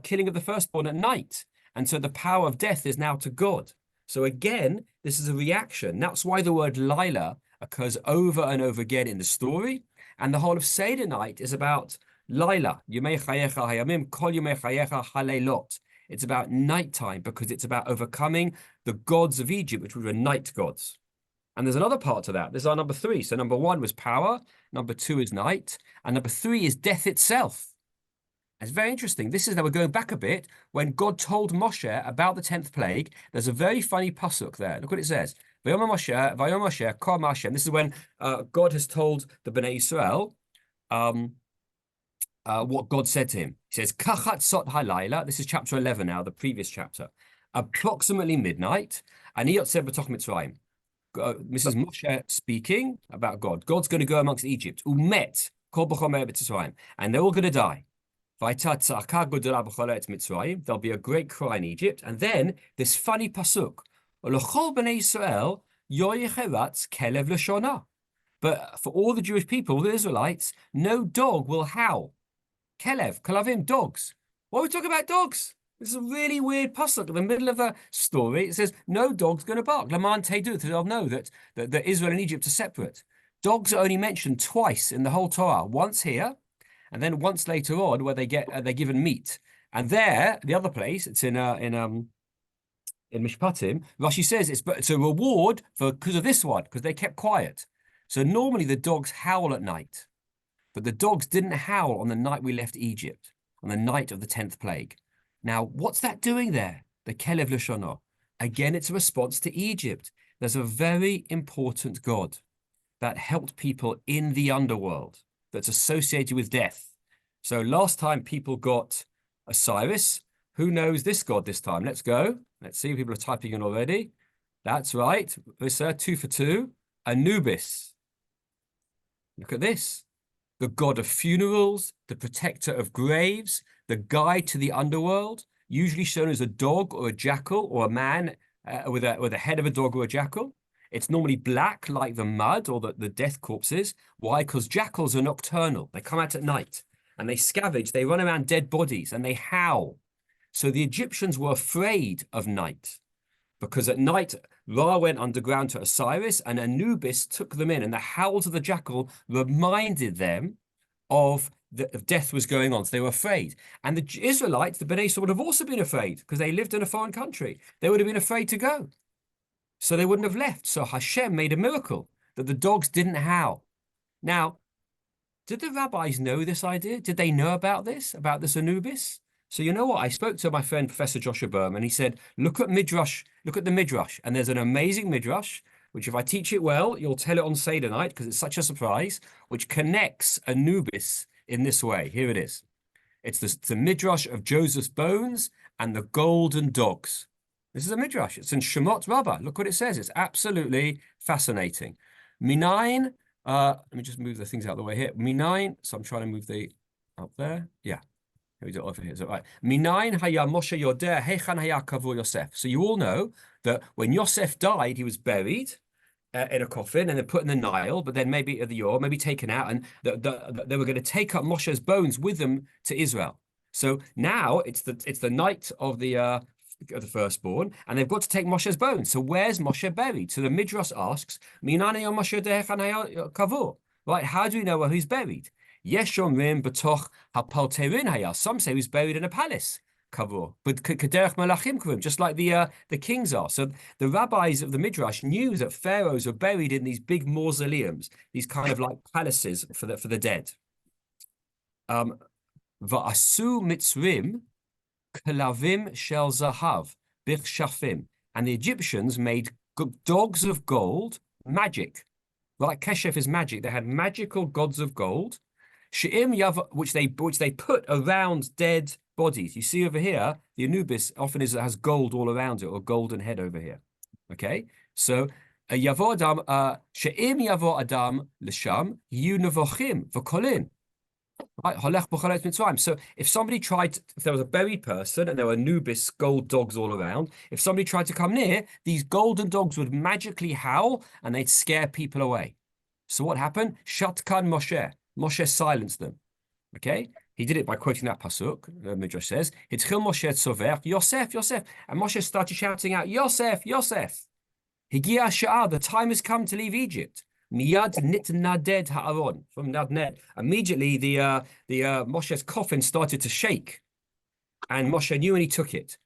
killing of the firstborn at night. And so the power of death is now to God. So again, this is a reaction. That's why the word Lila occurs over and over again in the story. And the whole of Seder night is about Lila. Yomei chayecha hayamim, kol yomei chayecha halelot. It's about nighttime because it's about overcoming the gods of Egypt, which were night gods. And there's another part to that. This is our number 3. So number 1 was power. Number 2 is night. And number 3 is death itself. It's very interesting. This is that we're going back a bit. When God told Moshe about the 10th plague, there's a very funny pasuk there. Look what it says. Vayom Moshe, kol Hashem. This is when God has told the Bnei Israel what God said to him. He says, Kachat sot halayla. This is chapter 11 now, the previous chapter. Approximately midnight. Aniyot seb b'toch Mitzrayim. Mrs. Moshe speaking about God. God's going to go amongst Egypt. Umet kol b'chomer b'Mitzrayim, and they're all going to die. There'll be a great cry in Egypt, and then this funny pasuk. B'nei Israel yoyecheratz kelev l'shona. But for all the Jewish people, the Israelites, no dog will howl. Kelev, kalavim, dogs. Why are we talking about dogs? This is a really weird pasuk in the middle of the story. It says, no dog's going to bark. Laman tedu, they'll know that Israel and Egypt are separate. Dogs are only mentioned twice in the whole Torah. Once here, and then once later on where they're given meat. And there, the other place, it's in Mishpatim, Rashi says it's a reward because of this one, because they kept quiet. So normally the dogs howl at night, but the dogs didn't howl on the night we left Egypt, on the night of the 10th plague. Now, what's that doing there? The Kelev L'Shono. Again, it's a response to Egypt. There's a very important God that helped people in the underworld that's associated with death. So last time people got Osiris. Who knows this God this time? Let's go. Let's see. People are typing in already. That's right. Sir, 2 for 2. Anubis. Look at this. The god of funerals, the protector of graves, the guide to the underworld, usually shown as a dog or a jackal or a man with a head of a dog or a jackal. It's normally black like the mud or the death corpses. Why? Because jackals are nocturnal. They come out at night and they scavenge. They run around dead bodies and they howl. So the Egyptians were afraid of night because at night Ra went underground to Osiris and Anubis took them in, and the howls of the jackal reminded them of death was going on. So they were afraid. And the Israelites, the Bnei Israel, would have also been afraid because they lived in a foreign country. They would have been afraid to go. So they wouldn't have left. So Hashem made a miracle that the dogs didn't howl. Now, Did the rabbis know this idea? Did they know about this Anubis? So you know what? I spoke to my friend Professor Joshua Berman. He said, look at Midrash, look at the Midrash. And there's an amazing Midrash, which if I teach it well, you'll tell it on Seder night because it's such a surprise, which connects Anubis in this way. Here it is. It's the Midrash of Joseph's bones and the golden dogs. This is a Midrash. It's in Shemot Rabbah. Look what it says. It's absolutely fascinating. Minayin, let me just move the things out of the way here. Minayin, so I'm trying to move the up there. Yeah. Here we do it over here. So, right. Minayin haya Moshe yodeh hechan haya kavur Yosef. So you all know that when Yosef died, he was buried in a coffin and then put in the Nile, but then maybe at the Yor, maybe taken out, and they were going to take up Moshe's bones with them to Israel. So now it's the night of the firstborn, and they've got to take Moshe's bones. So where's Moshe buried? So the Midrash asks, Minane Moshe kavur. Right? How do we know where he's buried? Yesh omrim b'toch hapalterin haya. Some say he's buried in a palace. Kavur, but kederech malachim kavur, just like the kings are. So the rabbis of the Midrash knew that pharaohs were buried in these big mausoleums, these kind of like palaces for the dead. Va'asu mitzrim kalavim shel zahav bichshafim, and the Egyptians made dogs of gold, magic. Like Keshef is magic. They had magical gods of gold, she'im yav, which they put around dead bodies. You see over here, the Anubis often has gold all around it, or golden head over here. Okay, so yavo adam she'im yavo adam l'sham yu nevochim v'kolin. Right, holech b'cholet mitzrayim. So if somebody if there was a buried person and there were Anubis gold dogs all around, if somebody tried to come near, these golden dogs would magically howl and they'd scare people away. So what happened? Shatkan Moshe. Moshe silenced them. Okay, he did it by quoting that pasuk. The Midrash says, "Hitzchil Moshe tzover Yosef, Yosef," and Moshe started shouting out, "Yosef, Yosef." Higia Sha'ar, the time has come to leave Egypt. Miyad nit naded ha'aron, from nadned. Immediately, the Moshe's coffin started to shake, and Moshe knew and he took it.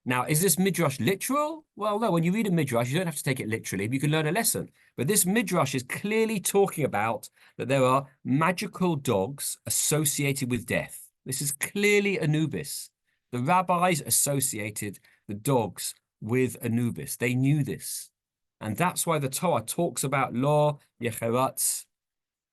Now, is this Midrash literal? Well, no, when you read a Midrash, you don't have to take it literally, but you can learn a lesson. But this Midrash is clearly talking about that there are magical dogs associated with death. This is clearly Anubis. The rabbis associated the dogs with Anubis. They knew this. And that's why the Torah talks about lo yecheratz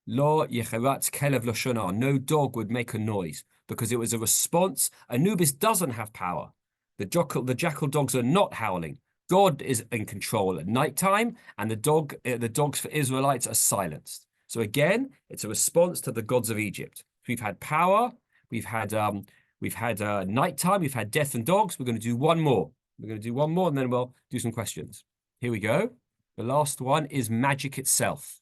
kelev loshonah. No dog would make a noise, because it was a response. Anubis doesn't have power. The jackal dogs are not howling. God is in control at nighttime, and the dogs for Israelites are silenced. So again, it's a response to the gods of Egypt. We've had power, we've had nighttime, we've had death and dogs. We're going to do one more. We're going to do one more, and then we'll do some questions. Here we go. The last one is magic itself.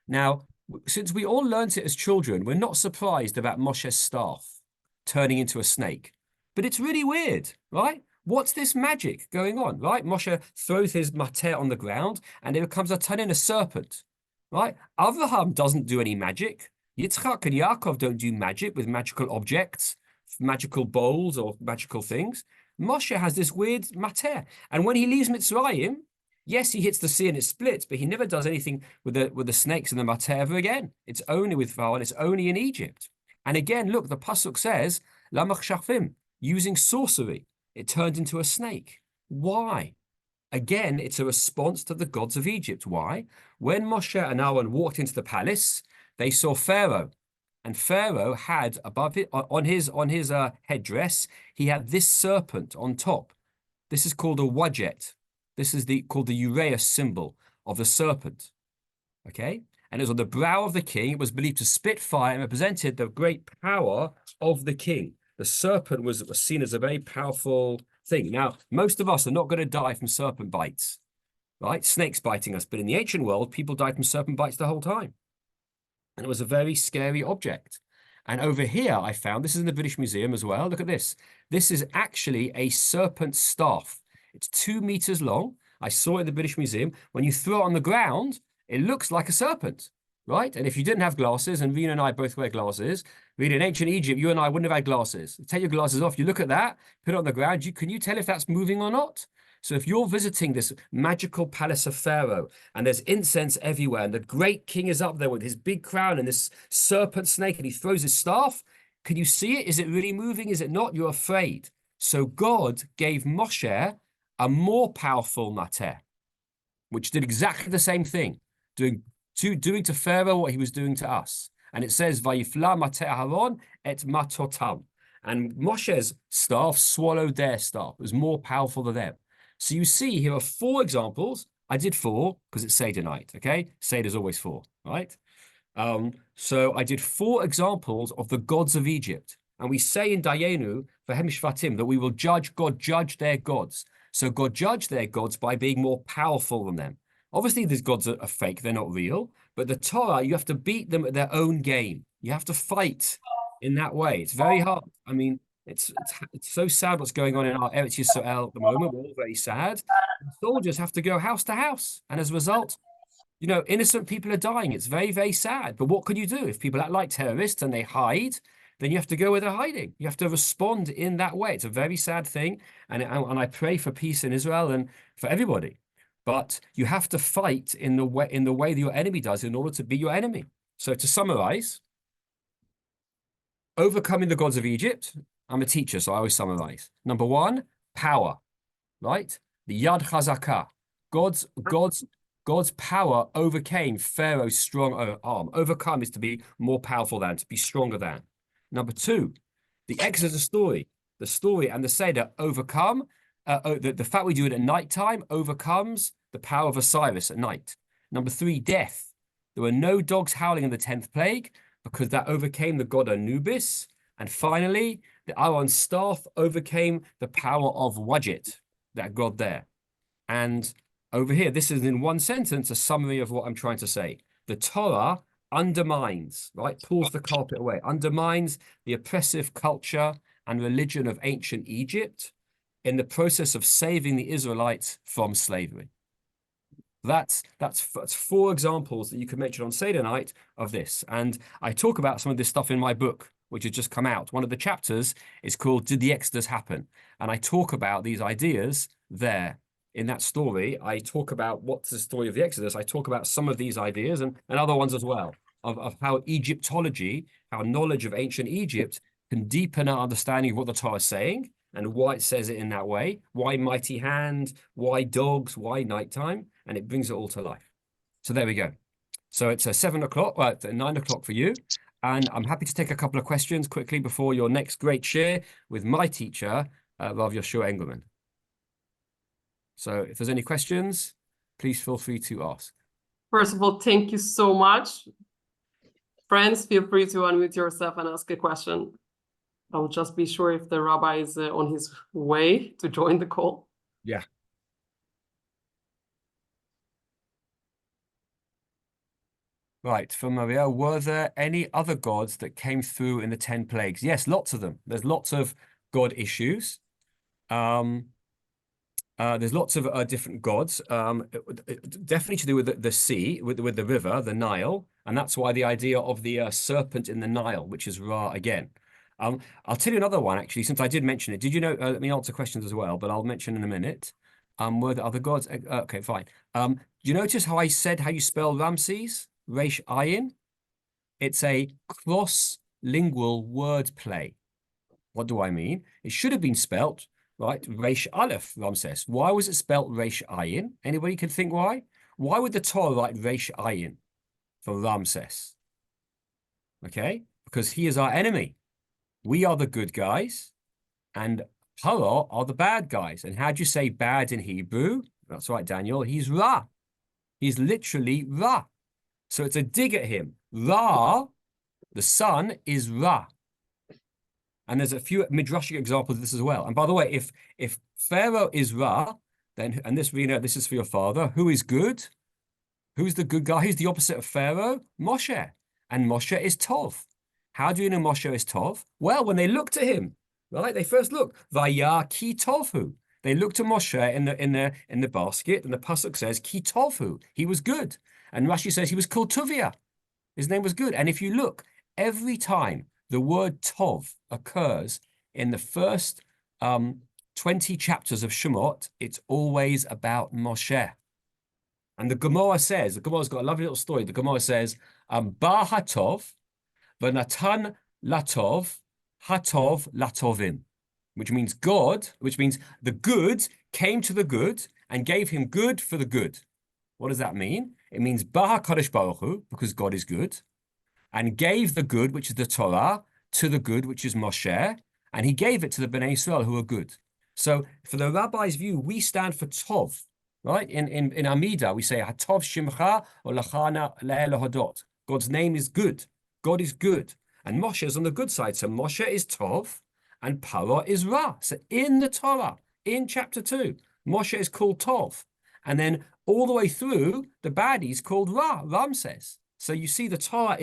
Now, since we all learned it as children, we're not surprised about Moshe's staff turning into a snake. But it's really weird, right? What's this magic going on, right? Moshe throws his mater on the ground and it becomes turning a serpent, right? Avraham doesn't do any magic. Yitzchak and Yaakov don't do magic with magical objects, magical bowls or magical things. Moshe has this weird mater. And when he leaves Mitzrayim, yes, he hits the sea and it splits, but he never does anything with the snakes and the mater ever again. It's only with Pharaoh, and it's only in Egypt. And again, look, the pasuk says, Lamach shafim, using sorcery, it turned into a snake. Why? Again, it's a response to the gods of Egypt. Why? When Moshe and Aaron walked into the palace, they saw Pharaoh, and Pharaoh had above it on his headdress, he had this serpent on top. This is called a wajet. This is called the Uraeus symbol of the serpent. Okay, and it was on the brow of the king. It was believed to spit fire and represented the great power of the king. The serpent was seen as a very powerful thing. Now, most of us are not going to die from serpent bites, right? Snakes biting us. But in the ancient world, people died from serpent bites the whole time. And it was a very scary object. And over here, I found, this is in the British Museum as well. Look at this. This is actually a serpent staff. It's 2 meters long. I saw it in the British Museum. When you throw it on the ground, it looks like a serpent, right? And if you didn't have glasses, and Rina and I both wear glasses, Rina, in ancient Egypt, you and I wouldn't have had glasses. Take your glasses off, you look at that, put it on the ground. Can you tell if that's moving or not? So if you're visiting this magical palace of Pharaoh and there's incense everywhere and the great king is up there with his big crown and this serpent snake and he throws his staff, can you see it? Is it really moving? Is it not? You're afraid. So God gave Moshe a more powerful mateh, which did exactly the same thing, doing to Pharaoh what he was doing to us. And it says, Vayifla mateh Aharon et matotam. And Moshe's staff swallowed their staff. It was more powerful than them. So you see, here are 4 examples. I did 4 because it's Seder night, okay? Seder's always 4, right? So I did 4 examples of the gods of Egypt. And we say in Dayenu, for Hemishvatim, that we will God judge their gods. So God judged their gods by being more powerful than them. Obviously, these gods are fake, they're not real. But the Torah, you have to beat them at their own game. You have to fight in that way. It's very hard. I mean, it's so sad what's going on in our Eretz Yisrael at the moment. We're all very sad. Soldiers have to go house to house. And as a result, you know, innocent people are dying. It's very, very sad. But what can you do? If people act like terrorists and they hide, then you have to go where they're hiding. You have to respond in that way. It's a very sad thing. And I pray for peace in Israel and for everybody. But you have to fight in the way that your enemy does in order to be your enemy. So to summarize, overcoming the gods of Egypt. I'm a teacher, so I always summarize. Number 1, power, right? The Yad Chazakah. God's power overcame Pharaoh's strong arm. Overcome is to be more powerful than, to be stronger than. Number 2, the Exodus story. The story and the Seder overcome. The fact we do it at nighttime overcomes the power of Osiris at night. Number 3, death. There were no dogs howling in the 10th plague because that overcame the god Anubis. And finally, the Aaron's staff overcame the power of Wadjet, that god there. And over here, this is in one sentence, a summary of what I'm trying to say. The Torah undermines, right, pulls the carpet away, undermines the oppressive culture and religion of ancient Egypt in the process of saving the Israelites from slavery. That's 4 examples that you could mention on Seder night of this. And I talk about some of this stuff in my book, which has just come out. One of the chapters is called Did the Exodus Happen? And I talk about these ideas there. In that story, I talk about what's the story of the Exodus. I talk about some of these ideas and other ones as well, of how Egyptology, how knowledge of ancient Egypt can deepen our understanding of what the Torah is saying and why it says it in that way, why mighty hand, why dogs, why nighttime, and it brings it all to life. So there we go. So it's 7 o'clock, well, it's 9 o'clock for you. And I'm happy to take a couple of questions quickly before your next great share with my teacher, Rav Yoshua Engelman. So if there's any questions, please feel free to ask. First of all, thank you so much. Friends, feel free to unmute yourself and ask a question. I'll just be sure if the rabbi is on his way to join the call. Yeah. Right, from Maria, were there any other gods that came through in the 10 plagues? Yes, lots of them. There's lots of god issues. There's lots of different gods, definitely to do with the sea, with the river, the Nile, and that's why the idea of the serpent in the Nile, which is Ra again. I'll tell you another one, actually, since I did mention it. Did you know, let me answer questions as well, but I'll mention in a minute. Were there other gods? Okay, fine. Do you notice how I said how you spell Ramses? Resh Ayin? It's a cross-lingual wordplay. What do I mean? It should have been spelt, right, Resh Aleph, Ramses. Why was it spelt Resh Ayin? Anybody can think why? Why would the Torah write Resh Ayin for Ramses? Okay, because he is our enemy. We are the good guys, and Paro are the bad guys. And how do you say bad in Hebrew? That's right, Daniel. He's Ra. He's literally Ra. So it's a dig at him. Ra, the sun, is Ra. And there's a few midrashic examples of this as well. And by the way, if Pharaoh is Ra, then, and this, Rina, this is for your father, who is good? Who's the good guy? Who's the opposite of Pharaoh? Moshe. And Moshe is Tov. How do you know Moshe is Tov? Well, when they looked at him, right? They first look. Vaya ki tovhu. They looked at Moshe in the basket, and the pasuk says ki tovhu. He was good. And Rashi says he was called Tuvia. His name was good. And if you look, every time the word Tov occurs in the first 20 chapters of Shemot, it's always about Moshe. And the Gemara's got a lovely little story. The Gemara says, Ba hatov, v'natan latov, hatov latovim, which means the good came to the good and gave him good for the good. What does that mean? It means Ba HaKadosh Baruch Hu, because God is good, and gave the good, which is the Torah, to the good, which is Moshe, and he gave it to the Bnei Israel who are good. So for the rabbi's view, we stand for Tov, right? In Amidah, we say, Hatov Shimcha or Lachana Le'elohadot. God's name is good. God is good. And Moshe is on the good side. So Moshe is Tov and Paro is Ra. So in the Torah, in chapter 2, Moshe is called Tov. And then all the way through, the baddie is called Ra, Ramses. So you see the Torah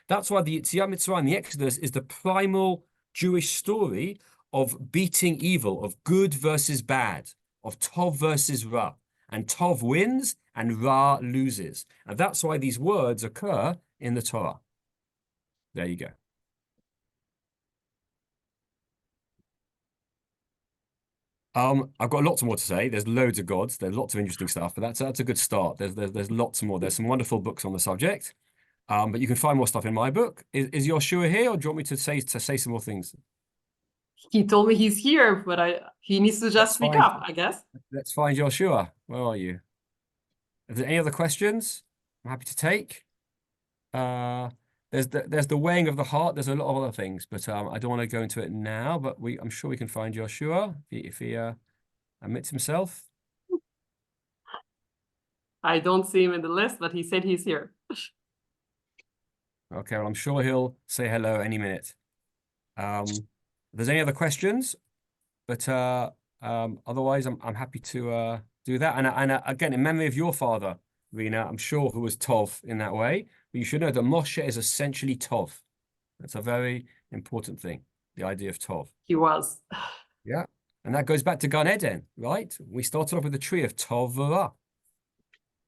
that's why the Yetziat Mitzrayim and the Exodus is the primal Jewish story of beating evil, of good versus bad, of Tov versus Ra. And Tov wins and Ra loses. And that's why these words occur in the Torah. There you go. I've got lots more to say. There's loads of gods. There's lots of interesting stuff, but that's a good start. There's lots more. There's some wonderful books on the subject. But you can find more stuff in my book. Is your Shiur here, or do you want me to say some more things? He told me he's here, but he needs to just speak up, I guess. Let's find your Shiur. Where are you? If there's any other questions, I'm happy to take. There's the weighing of the heart. There's a lot of other things, but I don't want to go into it now. But I'm sure we can find your Shiur if he admits himself. I don't see him in the list, but he said he's here. Okay, well, I'm sure he'll say hello any minute. If there's any other questions, but otherwise, I'm happy to do that. And again, in memory of your father, Rina, I'm sure who was Tov in that way. But you should know that Moshe is essentially Tov. That's a very important thing, the idea of Tov. He was. Yeah, and that goes back to Gan Eden, right? We started off with the tree of Tov V'Ra.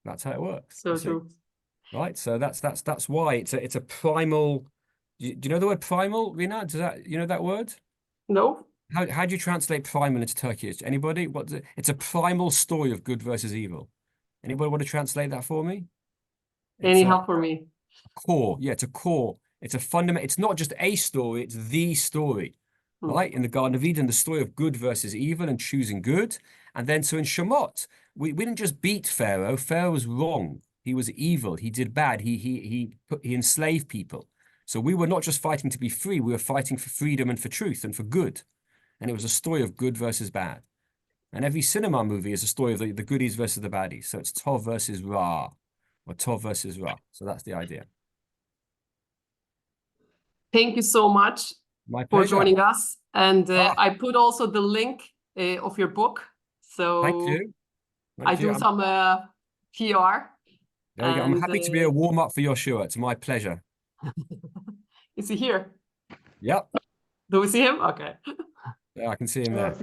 That's how it works. So true. Right, so that's why it's a primal. Do you know the word primal, Rina? You know that word? No. How do you translate primal into Turkish? Anybody? It's a primal story of good versus evil. Anybody want to translate that for me? Any help for me? Core. Yeah, it's a core. It's a fundamental. It's not just a story, it's the story. Right? In the Garden of Eden, the story of good versus evil and choosing good. And then so in Shemot, we didn't just beat Pharaoh. Pharaoh was wrong. He was evil. He did bad. He enslaved people. So we were not just fighting to be free. We were fighting for freedom and for truth and for good. And it was a story of good versus bad. And every cinema movie is a story of the goodies versus the baddies. So it's Tov versus Ra, or Tov versus Ra. So that's the idea. Thank you so much for joining us. And I put also the link of your book. So thank you. I do some PR. There you go. I'm happy to be a warm-up for your Shiur. It's my pleasure. Is he here? Yep. Do we see him? Okay. Yeah, I can see him there.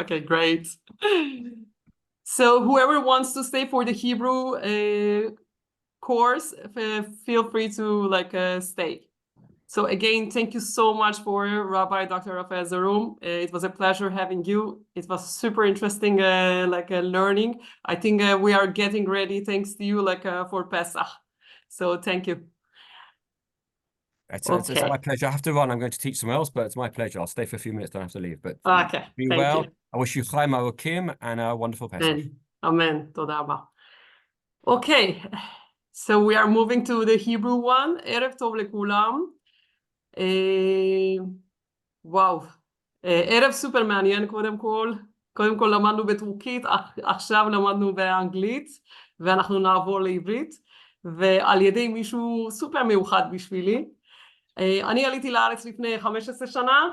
Okay, great. So whoever wants to stay for the Hebrew course, feel free to stay. So again, thank you so much for Rabbi Dr. Raphael Zarum. It was a pleasure having you. It was super interesting, learning. I think we are getting ready, thanks to you, for Pesach. So thank you. It's my pleasure. I have to run. I'm going to teach someone else, but it's my pleasure. I'll stay for a few minutes. Don't have to leave. But okay, be well. I wish you Chaim Arokim and a wonderful Pesach. Amen. Toda rabba. Okay, so we are moving to the Hebrew one. Erev Tov lekulam. וואו, ערב סופר מעניין קודם כל למדנו בטורקית, עכשיו למדנו באנגלית ואנחנו נעבור לעברית ועל ידי מישהו סופר מיוחד בשבילי. אני עליתי לארץ לפני 15 שנה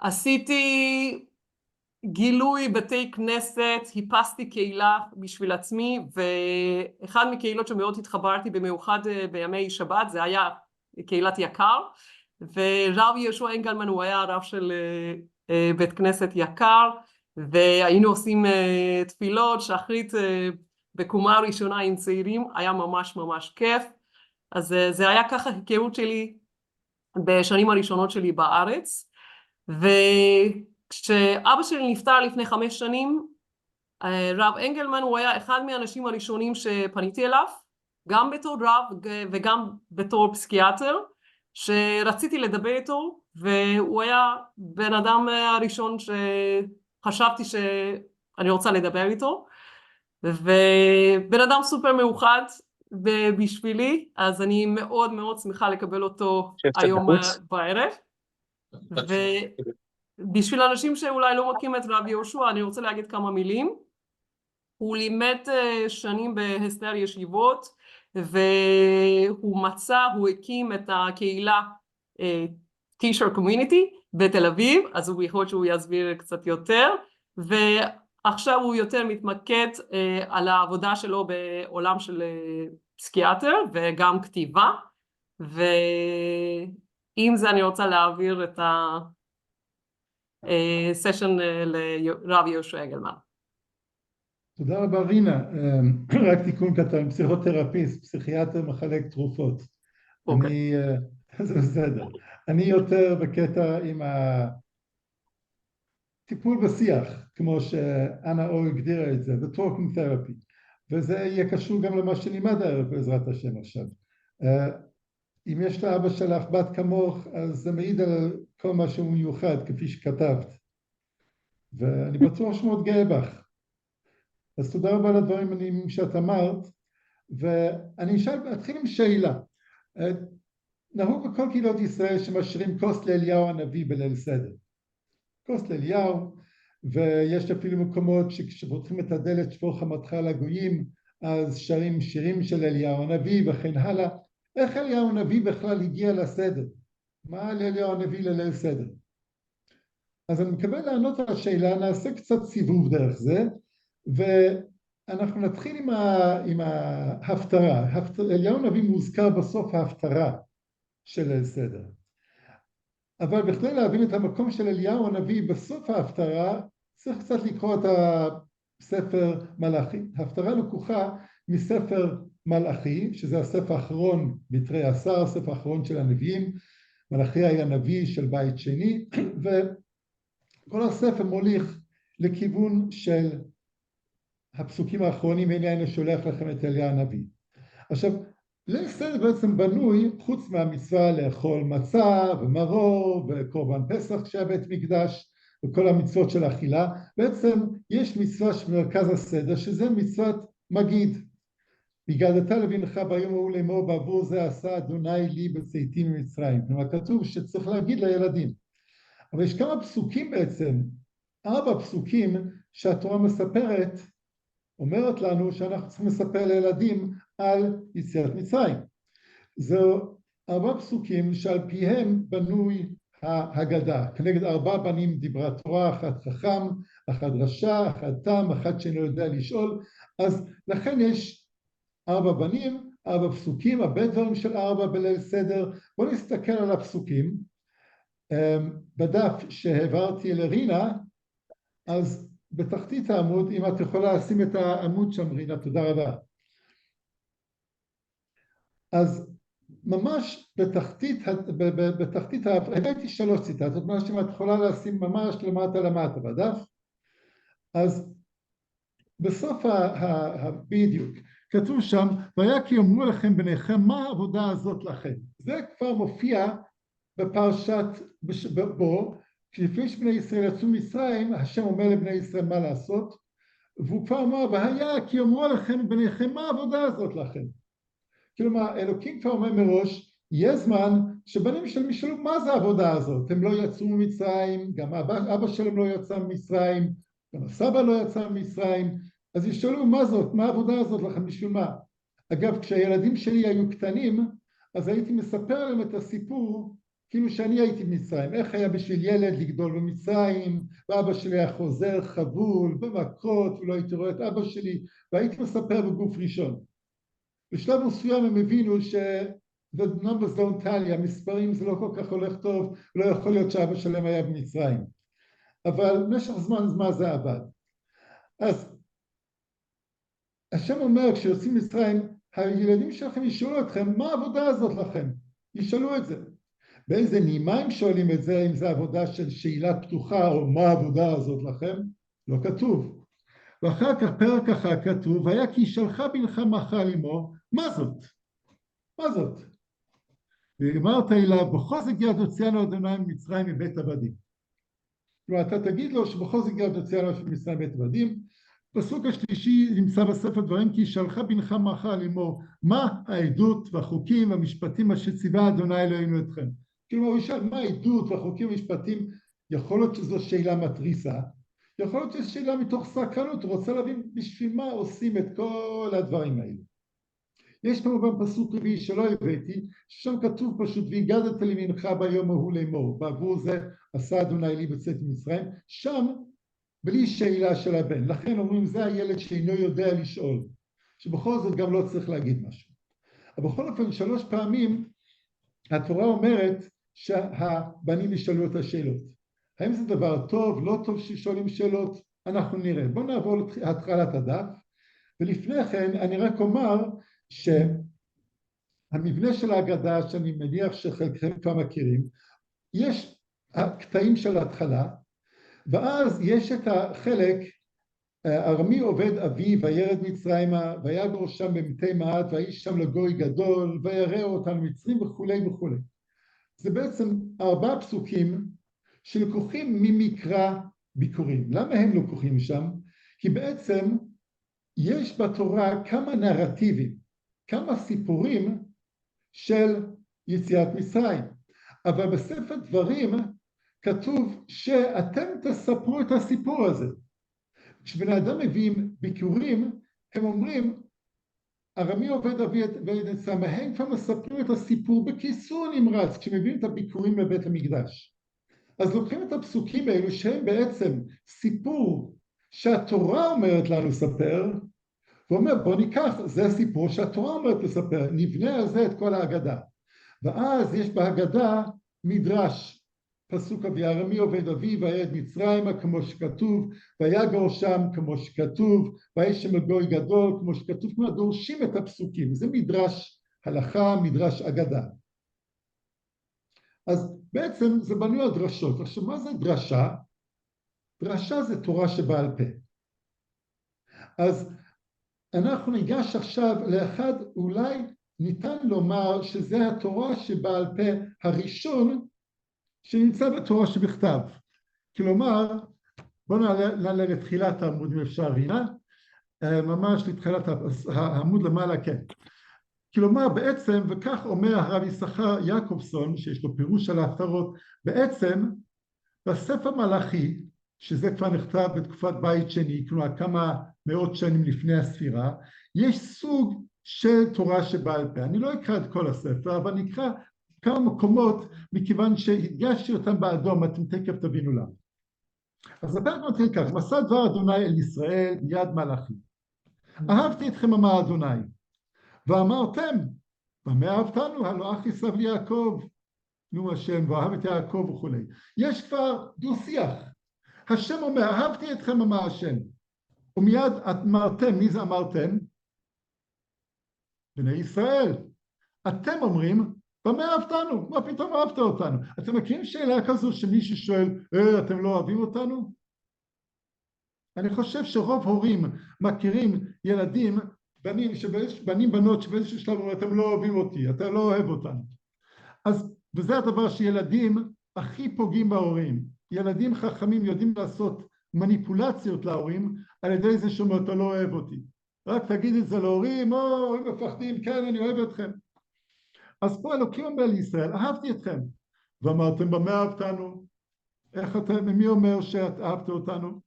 ועשיתי גילוי בתי כנסת, חיפשתי קהילה בשביל עצמי, ואחד מקהילות שמאוד התחברתי במיוחד בימי שבת, זה היה קהילת יקר, ורב יהושע אנגלמן הוא היה הרב של בית כנסת יקר, והיינו עושים תפילות, שחרית בקומה ראשונה עם צעירים, היה ממש ממש כיף, אז זה היה ככה היכרות שלי בשנים הראשונות שלי בארץ, וכשאבא שלי נפטר לפני 5 שנים, רב אנגלמן הוא היה אחד מהאנשים הראשונים שפניתי אליו, גם בתור רב וגם בתור פסיכיאטר, שרציתי לדבר איתו, והוא היה בן אדם הראשון שחשבתי שאני רוצה לדבר איתו, ובן אדם סופר מיוחד בשבילי, אז אני מאוד מאוד שמחה לקבל אותו שב קצת היום בחוץ. בערב. ובשביל אנשים שאולי לא מכירים את רב יהושע, אני רוצה להגיד כמה מילים. הוא לימד שנים בהסדר ישיבות, הוא הקים את הקהילה T-shirt Community בתל אביב, אז הוא יכול שהוא יסביר קצת יותר, ועכשיו הוא יותר מתמקד על העבודה שלו בעולם של פסיכיאטר וגם כתיבה, ועם זה אני רוצה להעביר את הסשן לרב יהושע אנגלמן. תודה רבה רינה, רק תיקון קטן, פסיכותרפיסט, פסיכיאטר מחלק תרופות. אוקיי. זה בסדר. אני יותר בקטע עם הטיפול בשיח, כמו שאנה אור הגדירה את זה, the talking therapy, וזה יהיה קשור גם למה שנלמד הערב בעזרת השם עכשיו. אם יש לאבא שלך בת כמוך, אז זה מעיד על כל מה שהוא מיוחד, כפי שכתבת, ואני בטוח שמאוד גאה בך. אז תודה רבה על הדברים שאת אמרת, ואני אתחיל עם שאלה. נהוג בכל קהילות ישראל שמשרים כוס לאליהו הנביא בליל סדר. כוס לאליהו, ויש אפילו מקומות שכשפותחים את הדלת שפוך חמתך לגויים, אז שרים שירים של אליהו הנביא וכן הלאה. איך אליהו הנביא בכלל הגיע לסדר? מה לאליהו הנביא לליל סדר? אז אני מקווה לענות על השאלה, נעשה קצת סיבוב דרך זה, ואנחנו נתחיל עם ההפטרה. אליהו הנביא מוזכר בסוף ההפטרה של ליל סדר. אבל בכדי להבין את המקום של אליהו הנביא בסוף ההפטרה, צריך קצת לקרוא את הספר מלאכי. ההפטרה לקוחה מספר מלאכי, שזה הספר האחרון בתרי עשר, הספר האחרון של הנביאים. מלאכי היה נביא של בית שני, וכל הספר מוליך לכיוון של הפסוקים האחרונים, הנה אני שולח לכם את אליהו הנביא. עכשיו, ליל סדר בעצם בנוי, חוץ מהמצווה לאכול מצה ומרור וקורבן פסח כשהיה בית מקדש וכל המצוות של אכילה, בעצם יש מצווה שמרכז הסדר, שזה מצוות מגיד. והגדת לבנך ביום ההוא לאמור בעבור זה עשה אדוני לי בצאתי ממצרים. כלומר כתוב שצריך להגיד לילדים. אבל יש כמה פסוקים בעצם, 4 פסוקים שהתורה מספרת, אומרת לנו שאנחנו צריכים לספר לילדים על יציאת מצרים. זו 4 פסוקים שעל פיהם בנוי ההגדה. כנגד 4 בנים דיברה תורה, 1 חכם, 1 רשע, 1 תם, 1 שאינו יודע לשאול. אז לכן יש 4 בנים, 4 פסוקים, הרבה דברים של 4 בליל סדר. בואו נסתכל על הפסוקים. בדף שהעברתי לרינה, אז בתחתית העמוד, אם את יכולה לשים את העמוד שם רינה, תודה רבה. אז ממש בתחתית, הבאתי 3 ציטטות, מה שאם את יכולה לשים ממש למטה בדף, אז בסוף בדיוק, כתוב שם, והיה כי יאמרו לכם בניכם, מה העבודה הזאת לכם? זה כבר מופיע בפרשת בו, כשלפני שבני ישראל יצאו מצרים, השם אומר לבני ישראל מה לעשות, והוא כבר אמר, והיה כי יאמרו לכם בניכם, מה העבודה הזאת לכם? כלומר, אלוקים כבר אומר מראש, יהיה זמן שבנים שלהם ישאלו מה זה העבודה הזאת, הם לא יצאו ממצרים, גם אבא שלהם לא יצא ממצרים, גם הסבא לא יצא ממצרים, אז ישאלו מה זאת, מה העבודה הזאת לכם, בשביל מה? אגב, כשהילדים שלי היו קטנים, אז הייתי מספר להם את הסיפור, כאילו שאני הייתי במצרים, איך היה בשביל ילד לגדול במצרים, ואבא שלי היה חוזר חבול, במכות, ולא הייתי רואה את אבא שלי, והייתי מספר בגוף ראשון. בשלב מסוים הם הבינו the numbers don't tally, המספרים זה לא כל כך הולך טוב, לא יכול להיות שאבא שלהם היה במצרים. אבל במשך זמן זה עבד. אז השם אומר, כשיוצאים מצרים, הילדים שלכם ישאלו אתכם, מה העבודה הזאת לכם? ישאלו את זה. באיזה נימה הם שואלים את זה, אם זה עבודה של שאלה פתוחה, או מה העבודה הזאת לכם? לא כתוב. ואחר כך, פרק אחר כתוב, והיה כי שלחה בנך מאכל עמו, מה זאת? מה זאת? ואמרת אליו, בחוזק יד הוציאנו אדוני ממצרים מבית עבדים. כלומר, אתה תגיד לו שבחוזק יד הוציאנו ממצרים מבית עבדים. פסוק השלישי נמצא בספר דברים, כי שלחה בנך מאכל עמו, מה העדות והחוקים והמשפטים אשר ציווה אדוני אלוהינו אתכם? כלומר, הוא ישאל, מה העדות והחוקים והמשפטים? יכול להיות שזו שאלה מתריסה, יכול להיות שזו שאלה מתוך סקרנות, הוא רוצה להבין בשביל מה עושים את כל הדברים האלה. יש כמובן פסוק רביעי שלא הבאתי, ששם כתוב פשוט, והגדת לימינך ביום ההוא לאמור, בעבור זה עשה אדוני לי בצאת ממצרים, שם בלי שאלה של הבן. לכן אומרים, זה הילד שאינו יודע לשאול, שבכל זאת גם לא צריך להגיד משהו. אבל בכל אופן 3 פעמים התורה אומרת שהבנים ישאלו את השאלות. האם זה דבר טוב, לא טוב ששואלים שאלות? אנחנו נראה. בואו נעבור להתחלת הדף, ולפני כן אני רק אומר שהמבנה של ההגדה, שאני מניח שחלקכם כבר מכירים, יש הקטעים של ההתחלה, ואז יש את החלק, ארמי עובד אבי וירד מצרימה ויגור שם במתי מעט ויהי שם לגוי גדול ויראה אותנו מצרים וכולי וכולי. זה בעצם 4 פסוקים שלקוחים ממקרא ביקורים. למה הם לקוחים שם? כי בעצם יש בתורה כמה נרטיבים, כמה סיפורים של יציאת מצרים, אבל בספר דברים כתוב שאתם תספרו את הסיפור הזה. כשבני אדם מביאים ביקורים, הם אומרים, ארמי עובד אבי וירד מצרימה, הם כבר מספרים את הסיפור בקיצור נמרץ, כשמביאים את הביקורים לבית המקדש. אז לוקחים את הפסוקים האלו, שהם בעצם סיפור שהתורה אומרת לנו לספר, ואומר, בוא ניקח, זה הסיפור שהתורה אומרת לספר, נבנה על זה את כל ההגדה. ואז יש בהגדה מדרש, פסוק אבי, ארמי עובד אבי וירד מצרימה כמו שכתוב, ויגור שם כמו שכתוב, ויהי שם לגוי גדול כמו שכתוב, כלומר דורשים את הפסוקים, זה מדרש הלכה, מדרש אגדה. אז בעצם זה בנוי על דרשות. עכשיו מה זה דרשה? דרשה זה תורה שבעל פה. אז אנחנו ניגש עכשיו לאחד, אולי ניתן לומר שזה התורה שבעל פה הראשון שנמצא בתורה שבכתב. כלומר, בואו נעלה לתחילת העמוד אם אפשר, רינה, ממש לתחילת העמוד למעלה, כן. כלומר בעצם, וכך אומר הרב יששכר יעקובסון, שיש לו פירוש על ההפטרות, בעצם בספר מלאכי, שזה כבר נכתב בתקופת בית שני, כלומר כמה מאות שנים לפני הספירה, יש סוג של תורה שבעל פה. אני לא אקרא את כל הספר, אבל נקרא כמה מקומות, מכיוון שהדגשתי אותם באדום, אתם תכף תבינו למה. אז הפרק מתחיל כך, מסע דבר אדוני אל ישראל ביד מלאכי. אהבתי אתכם אמר אדוני, ואמרתם, במה אהבתנו? הלא אח עשיו ליעקב, נו השם, ואהב את יעקב וכולי. יש כבר דו שיח. השם אומר, אהבתי אתכם אמר השם. ומיד אמרתם, מי זה אמרתם? בני ישראל. אתם אומרים, במה אהבתנו? מה פתאום אהבת אותנו? אתם מכירים שאלה כזו שמישהו שואל, אתם לא אוהבים אותנו? אני חושב שרוב הורים מכירים ילדים, בנים בנות שבאיזשהו שלב אומרים, אתם לא אוהבים אותי, אתה לא אוהב אותנו. אז, וזה הדבר שילדים הכי פוגעים בהורים. ילדים חכמים יודעים לעשות מניפולציות להורים, על ידי זה שאומר, אתה לא אוהב אותי. רק תגיד את זה להורים, הם מפחדים, כן, אני אוהב אתכם. אז פה אלוקים אומר לישראל, אהבתי אתכם. ואמרתם, במה אהבתנו? איך אתם, מי אומר שאת אהבת אותנו?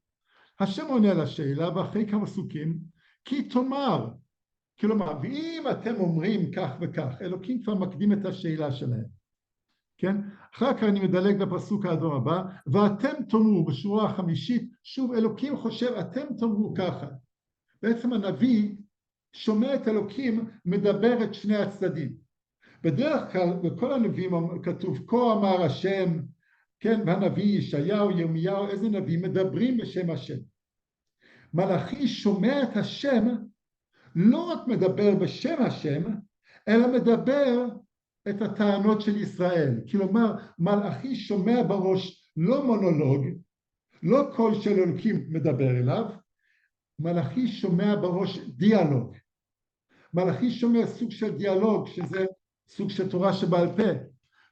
השם עונה לשאלה, ואחרי כמה פסוקים, כי תאמר, כלומר, ואם אתם אומרים כך וכך, אלוקים כבר מקדים את השאלה שלהם. כן? אחר כך אני מדלג לפסוק האדום הבא, ואתם תאמרו בשורה החמישית, שוב אלוקים חושב, אתם תאמרו ככה. בעצם הנביא שומע את אלוקים מדבר את שני הצדדים. בדרך כלל בכל הנביאים כתוב, כה אמר השם, כן, והנביא ישעיהו, ירמיהו, איזה נביא מדברים בשם השם. מלאכי שומע את השם, לא רק מדבר בשם השם, אלא מדבר את הטענות של ישראל. כלומר, מלאכי שומע בראש לא מונולוג, לא קול של אלוקים מדבר אליו, מלאכי שומע בראש דיאלוג. מלאכי שומע סוג של דיאלוג, שזה סוג של תורה שבעל פה.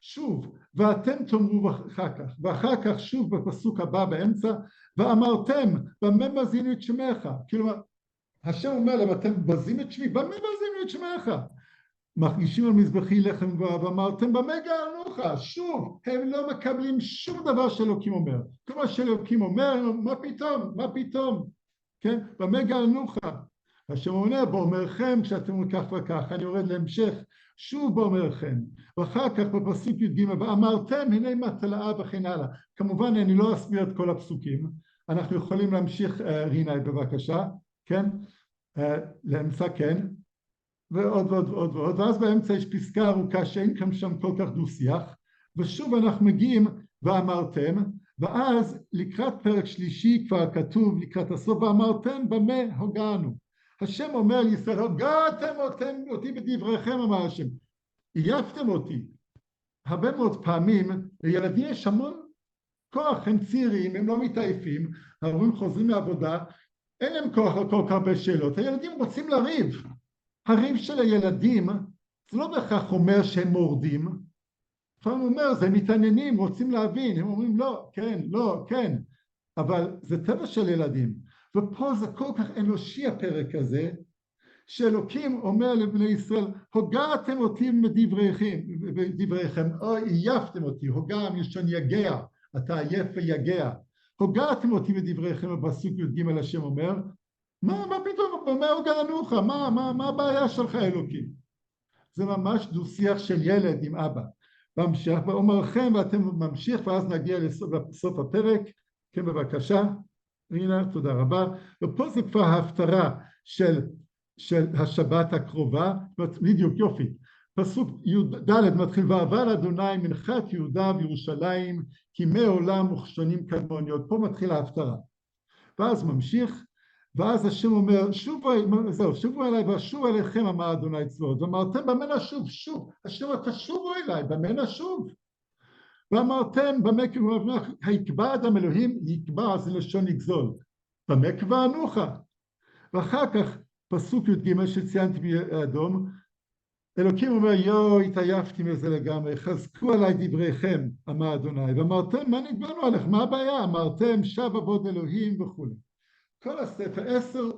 שוב, ואתם תאמרו ואחר כך שוב בפסוק הבא באמצע, ואמרתם, במה בזינו את שמך? כלומר, השם אומר להם, אתם בזים את שמי, במה בזינו את שמך? מרגישים על מזבחי לחם גבוה, ואמרתם, במה גאלנוך? שוב, הם לא מקבלים שום דבר שאלוקים אומר. כל מה שאלוקים אומר, מה פתאום? מה פתאום? כן? במה גאלנוך? השם אומר, באומרכם, כשאתם אומרים כך וכך, אני יורד להמשך, שוב באומרכם, ואחר כך בפסוק י"ג, ואמרתם, הנה מטלאה וכן הלאה. כמובן, אני לא אסביר את כל הפסוקים, אנחנו יכולים להמשיך, רינה, בבקשה, כן? לאמצע, כן? ועוד ועוד ועוד ועוד, ואז באמצע יש פסקה ארוכה שאין כאן שם כל כך דו שיח, ושוב אנחנו מגיעים ואמרתם, ואז לקראת פרק שלישי כבר כתוב לקראת הסוף, ואמרתם במה הוגענו. השם אומר לישראל, הוגעתם אותי בדבריכם, אמר השם, עייפתם אותי. הרבה מאוד פעמים לילדים יש המון כוח, הם צעירים, הם לא מתעייפים, ההורים חוזרים מעבודה, אין להם כוח על כל כך הרבה שאלות, הילדים רוצים לריב. הריב של הילדים זה לא בהכרח אומר שהם מורדים, לפעמים הוא אומר זה מתעניינים, רוצים להבין, הם אומרים לא, כן, לא, כן, אבל זה טבע של ילדים, ופה זה כל כך אנושי הפרק הזה, שאלוקים אומר לבני ישראל, הוגעתם אותי בדבריכם, או עייפתם אותי, הוגע מלשון יגע, אתה עייף ויגע, הוגעתם אותי בדבריכם, בפסוק י"ג השם אומר, מה פתאום, מה הוגענוך, מה הבעיה שלך אלוקים? זה ממש דו שיח של ילד עם אבא. בהמשך, ואומרכם, ואתם ממשיך, ואז נגיע לסוף הפרק, כן בבקשה, רינה, תודה רבה, ופה זה כבר ההפטרה של השבת הקרובה, בדיוק יופי, פסוק י"ד מתחיל, ואבל אדוני מנחת יהודה וירושלים, כי מעולם וכשנים קדמוניות, פה מתחיל ההפטרה, ואז ממשיך, ואז השם אומר, שובו אליי ואשוב אליכם, אמר אדוני צבאות, ואמרתם במה נשוב, שוב, השם אומר, תשובו אליי, במה נשוב? ואמרתם, במה יקבע אדם אלוהים, יקבע, זה לשון לגזול, במה קבענוך? ואחר כך, פסוק י"ג שציינתי באדום, אלוקים אומר, התעייפתי מזה לגמרי, חזקו עליי דבריכם, אמר אדוני, ואמרתם, מה נגמרנו עליך, מה הבעיה? אמרתם, שב עבוד אלוהים וכו'. כל הספר, 10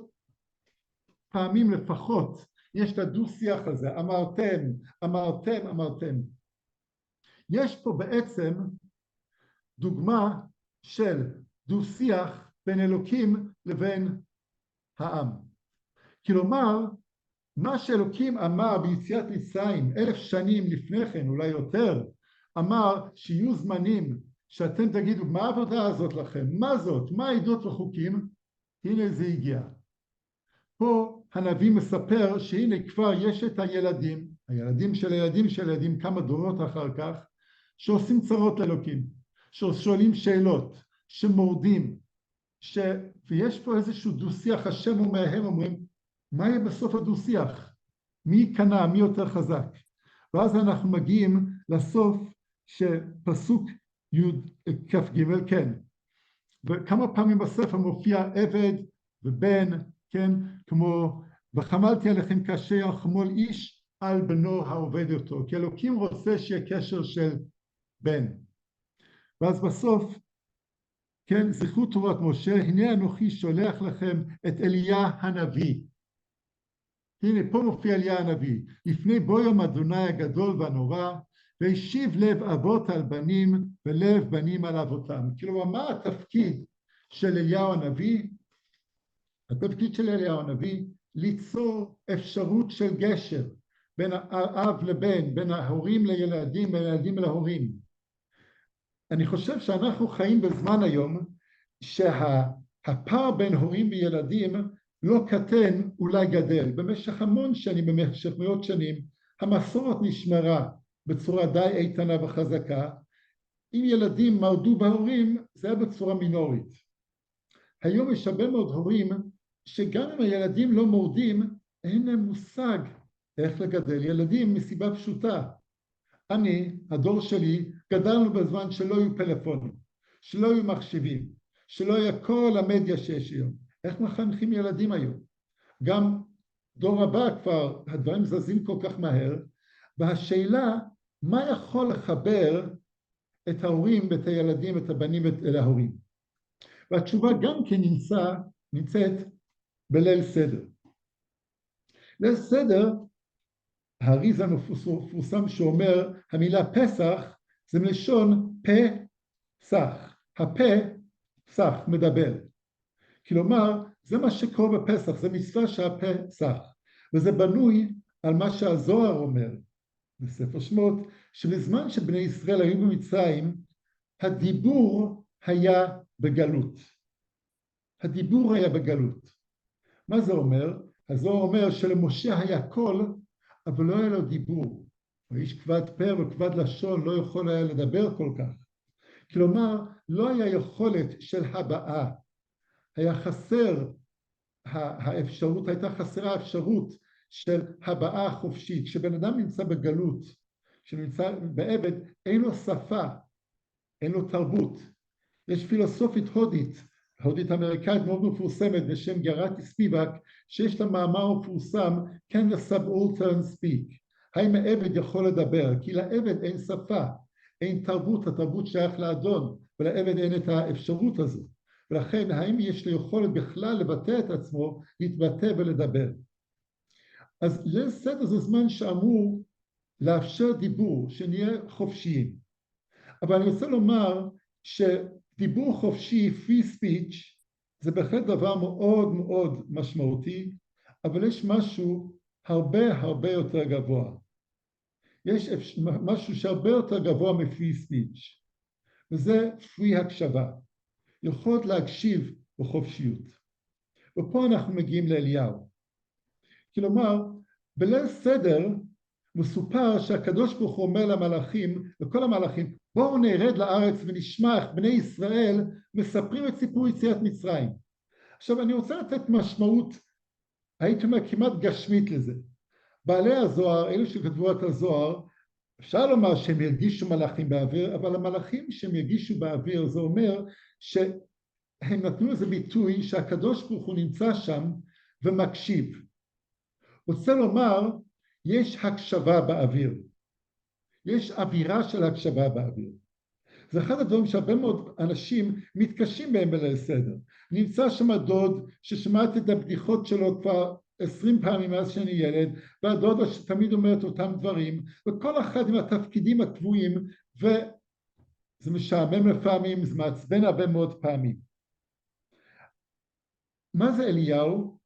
פעמים לפחות, יש את הדו שיח הזה, אמרתם, אמרתם, אמרתם. יש פה בעצם דוגמה של דו שיח בין אלוקים לבין העם. כלומר, מה שאלוקים אמר ביציאת מצרים 1000 שנים לפני כן, אולי יותר, אמר שיהיו זמנים שאתם תגידו, מה העבודה הזאת לכם? מה זאת? מה העדות וחוקים? הנה זה הגיע. פה הנביא מספר שהנה כבר יש את הילדים, הילדים של הילדים של הילדים, כמה דורות אחר כך, שעושים צרות לאלוקים, ששואלים שאלות, שמורדים, ויש פה איזשהו דו שיח, השם אומר, הם אומרים, מה יהיה בסוף הדו שיח? מי ייכנע, מי יותר חזק? ואז אנחנו מגיעים לסוף שפסוק כ"ג, כן, וכמה פעמים בספר מופיע עבד ובן, כן, כמו וחמלתי עליכם קשה יחמול איש על בנו העובד אותו, כי אלוקים רוצה שיהיה קשר של בן. ואז בסוף, כן, זכרו תורת משה, הנה אנוכי שולח לכם את אליה הנביא. הנה פה מופיע אליה הנביא, לפני בוא יום אדוני הגדול והנורא, והשיב לב אבות על בנים ולב בנים על אבותם. כלומר, מה התפקיד של אליהו הנביא? התפקיד של אליהו הנביא, ליצור אפשרות של גשר בין האב לבן, בין ההורים לילדים, בין הילדים להורים. אני חושב שאנחנו חיים בזמן היום שהפער בין הורים וילדים לא קטן, אולי גדל. במשך המון שנים, במשך מאות שנים, המסורת נשמרה בצורה די איתנה וחזקה. אם ילדים מרדו בהורים, זה היה בצורה מינורית. היום יש הרבה מאוד הורים שגם אם הילדים לא מורדים, אין להם מושג איך לגדל ילדים מסיבה פשוטה. אני, הדור שלי, גדלנו בזמן שלא היו פלאפונים, שלא היו מחשבים, שלא היה כל המדיה שיש היום. איך מחנכים ילדים היום? גם דור הבא כבר, הדברים זזים כל כך מהר, והשאלה, מה יכול לחבר את ההורים ואת הילדים, את הבנים אל ההורים? והתשובה גם כן נמצאת בליל סדר. ליל סדר, האריזה המפורסם שאומר, המילה פסח זה מלשון פסח. הפה, סח, מדבר. כלומר, זה מה שקורה בפסח, זה מצווה שהפה סח. וזה בנוי על מה שהזוהר אומר בספר שמות, שבזמן שבני ישראל היו במצרים, הדיבור היה בגלות. הדיבור היה בגלות. מה זה אומר? הזוהר אומר שלמשה היה קול, אבל לא היה לו דיבור. האיש כבד פה וכבד לשון לא יכול היה לדבר כל כך. כלומר, לא היה יכולת של הבעה. היה חסר האפשרות, הייתה חסרה האפשרות של הבעה חופשית. כשבן אדם נמצא בגלות, כשנמצא בעבד, אין לו שפה, אין לו תרבות. יש פילוסופית הודית אמריקאית מאוד מפורסמת בשם גרטי ספיבק, שיש לה מאמר מפורסם, Can the subaltern speak? האם העבד יכול לדבר? כי לעבד אין שפה, אין תרבות, התרבות שייך לאדון, ולעבד אין את האפשרות הזו. ולכן האם יש לו יכולת בכלל לבטא את עצמו, להתבטא ולדבר? אז ליל סדר זה זמן שאמור לאפשר דיבור, שנהיה חופשיים. אבל אני רוצה לומר שדיבור חופשי, free speech, זה בהחלט דבר מאוד מאוד משמעותי, אבל יש משהו הרבה יותר גבוה. יש משהו שהרבה יותר גבוה מ-free speech, וזה free הקשבה. יכולת להקשיב בחופשיות. ופה אנחנו מגיעים לאליהו. כלומר, בליל סדר מסופר שהקדוש ברוך הוא אומר למלאכים, לכל המלאכים, בואו נרד לארץ ונשמע איך בני ישראל מספרים את סיפור יציאת מצרים. עכשיו אני רוצה לתת משמעות, הייתי אומר כמעט גשמית לזה. בעלי הזוהר, אלו שכתבו את הזוהר, אפשר לומר שהם ירגישו מלאכים באוויר, אבל המלאכים שהם ירגישו באוויר, זה אומר שהם נתנו איזה ביטוי שהקדוש ברוך הוא נמצא שם ומקשיב. רוצה לומר, יש הקשבה באוויר. יש אווירה של הקשבה באוויר. זה אחד הדברים שהרבה מאוד אנשים מתקשים בהם בליל סדר. נמצא שם הדוד ששמעתי את הבדיחות שלו כבר 20 פעמים מאז שאני ילד, והדודה שתמיד אומרת אותם דברים, וכל אחד עם התפקידים הקבועים, וזה משעמם לפעמים, זה מעצבן הרבה מאוד פעמים. מה זה אליהו?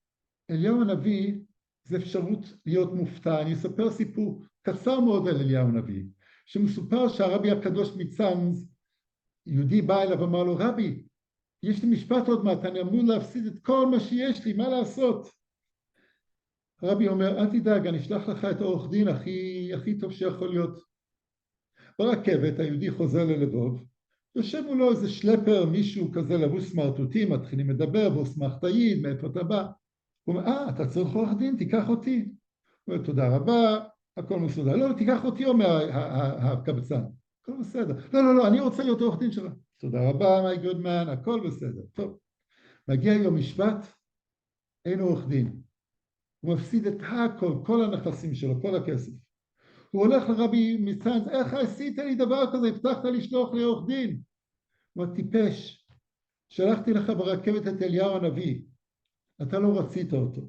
אליהו הנביא זה אפשרות להיות מופתע. אני אספר סיפור קצר מאוד על אליהו הנביא, שמסופר שהרבי הקדוש מצאנז, יהודי בא אליו ואמר לו, רבי, יש לי משפט עוד מעט, אני אמור להפסיד את כל מה שיש לי, מה לעשות? הרבי אומר, אל תדאג, אני אשלח לך את העורך דין הכי טוב שיכול להיות. ברכבת היהודי חוזר ללבוב, יושב מולו איזה שלפר, מישהו כזה לבוש סמרטוטי, מתחילים לדבר, ואוסמך תעיד, מאיפה אתה בא? הוא אומר, אתה צריך עורך דין, תיקח אותי. הוא אומר, תודה רבה, הכל מסודר. לא, תיקח אותי, אומר הקבצן. הכל בסדר. לא, אני רוצה להיות עורך דין שלך. תודה רבה, my good man, הכל בסדר. טוב. מגיע יום משפט, אין עורך דין. הוא מפסיד את הכל, כל הנכסים שלו, כל הכסף. הוא הולך לרבי מצאנז, איך עשית לי דבר כזה, הבטחת לשלוח לי עורך דין? הוא אומר, טיפש, שלחתי לך ברכבת את אליהו הנביא, אתה לא רצית אותו.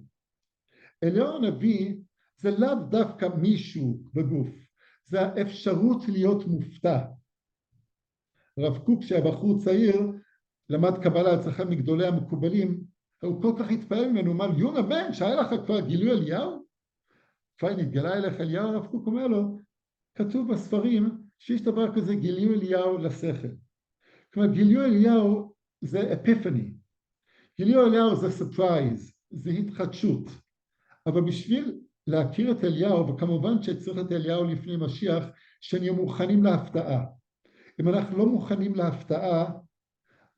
אליהו הנביא זה לאו דווקא מישהו בגוף, זה האפשרות להיות מופתע. הרב קוק שהיה בחור צעיר, למד קבלה אצלכם מגדולי המקובלים, הוא כל כך התפעל ממנו, הוא אמר, יונה בן, שהיה לך כבר גילוי אליהו? כבר נתגלה אליך אליהו, הרב קוק אומר לו, כתוב בספרים שיש דבר כזה גילוי אליהו לשכל. כלומר, גילוי אליהו זה אפיפני. גילוי אליהו זה ספרייז, זה התחדשות. אבל בשביל להכיר את אליהו, וכמובן שצריך את אליהו לפני משיח, שנהיה מוכנים להפתעה. אם אנחנו לא מוכנים להפתעה,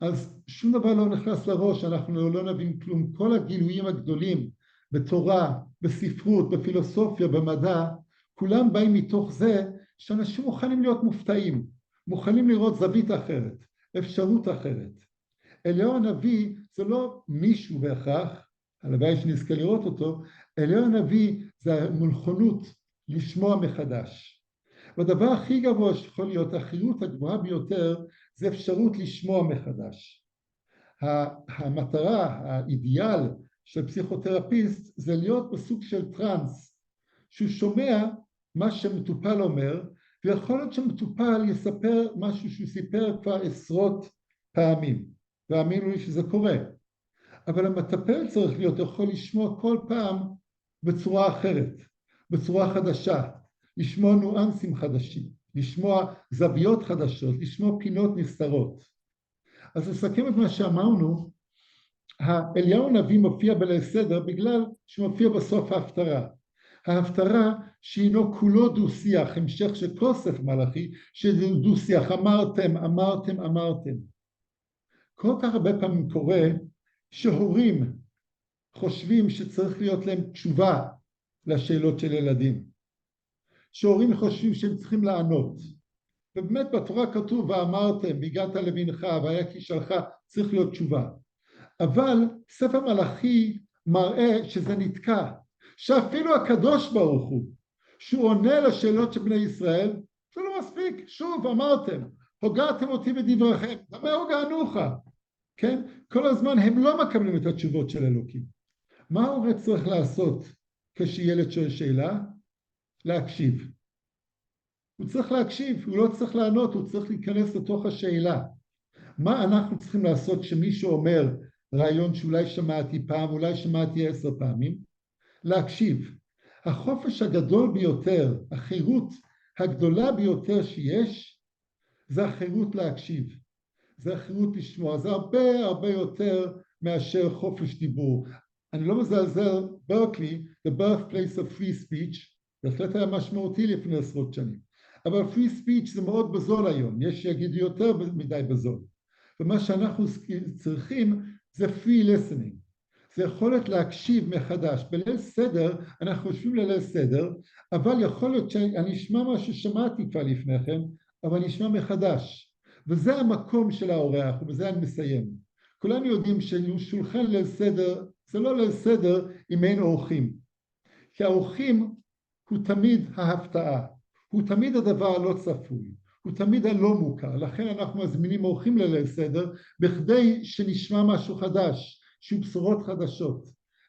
אז שום דבר לא נכנס לראש, אנחנו לא נבין כלום. כל הגילויים הגדולים בתורה, בספרות, בפילוסופיה, במדע, כולם באים מתוך זה שאנשים מוכנים להיות מופתעים, מוכנים לראות זווית אחרת, אפשרות אחרת. אליהו הנביא זה לא מישהו בהכרח, הלוואי שנזכה לראות אותו, אליהו הנביא זה המוכנות לשמוע מחדש. והדבר הכי גבוה שיכול להיות, החירות הגבוהה ביותר, זה אפשרות לשמוע מחדש. המטרה, האידיאל של פסיכותרפיסט זה להיות בסוג של טרנס, שהוא שומע מה שמטופל אומר, ויכול להיות שמטופל יספר משהו שהוא סיפר כבר עשרות פעמים, והאמינו לי שזה קורה. אבל המטפל צריך להיות יכול לשמוע כל פעם בצורה אחרת, בצורה חדשה, לשמוע ניואנסים חדשים, לשמוע זוויות חדשות, לשמוע פינות נסתרות. אז לסכם את מה שאמרנו, אליהו הנביא מופיע בליל סדר בגלל שהוא מופיע בסוף ההפטרה. ההפטרה שהינו כולו דו-שיח, המשך של כל ספר מלאכי, שזה דו-שיח, אמרתם, אמרתם, אמרתם. כל כך הרבה פעמים קורה שהורים חושבים שצריך להיות להם תשובה לשאלות של ילדים. שהורים חושבים שהם צריכים לענות. ובאמת בתורה כתוב, ואמרתם, והגעת לבנך, והיה כי שלך, צריך להיות תשובה. אבל ספר מלאכי מראה שזה נתקע. שאפילו הקדוש ברוך הוא, שהוא עונה לשאלות של בני ישראל, זה לא מספיק, שוב אמרתם, הוגעתם אותי בדבריכם, במה הוגענוך? כן? כל הזמן הם לא מקבלים את התשובות של אלוקים. מה ההורה צריך לעשות כשילד שואל שאלה? להקשיב. הוא צריך להקשיב, הוא לא צריך לענות, הוא צריך להיכנס לתוך השאלה. מה אנחנו צריכים לעשות כשמישהו אומר רעיון שאולי שמעתי פעם, אולי שמעתי 10 פעמים? להקשיב. החופש הגדול ביותר, החירות הגדולה ביותר שיש, זה החירות להקשיב. זה החירות לשמוע. זה הרבה הרבה יותר מאשר חופש דיבור. אני לא מזלזל, ברקלי, the birthplace of free speech, בהחלט היה משמעותי לפני עשרות שנים. אבל free speech זה מאוד בזול היום, יש שיגידו יותר מדי בזול. ומה שאנחנו צריכים זה free listening. זה יכולת להקשיב מחדש. בליל סדר, אנחנו חושבים לליל סדר, אבל יכול להיות שאני אשמע מה ששמעתי כבר לפני כן, אבל אני אשמע מחדש. וזה המקום של האורח, ובזה אני מסיים. כולנו יודעים ששולחן ליל סדר, זה לא ליל סדר אם אין אורחים. כי האורחים הוא תמיד ההפתעה, הוא תמיד הדבר הלא צפוי, הוא תמיד הלא מוכר. לכן אנחנו מזמינים אורחים לליל סדר, בכדי שנשמע משהו חדש, שיהיו בשורות חדשות.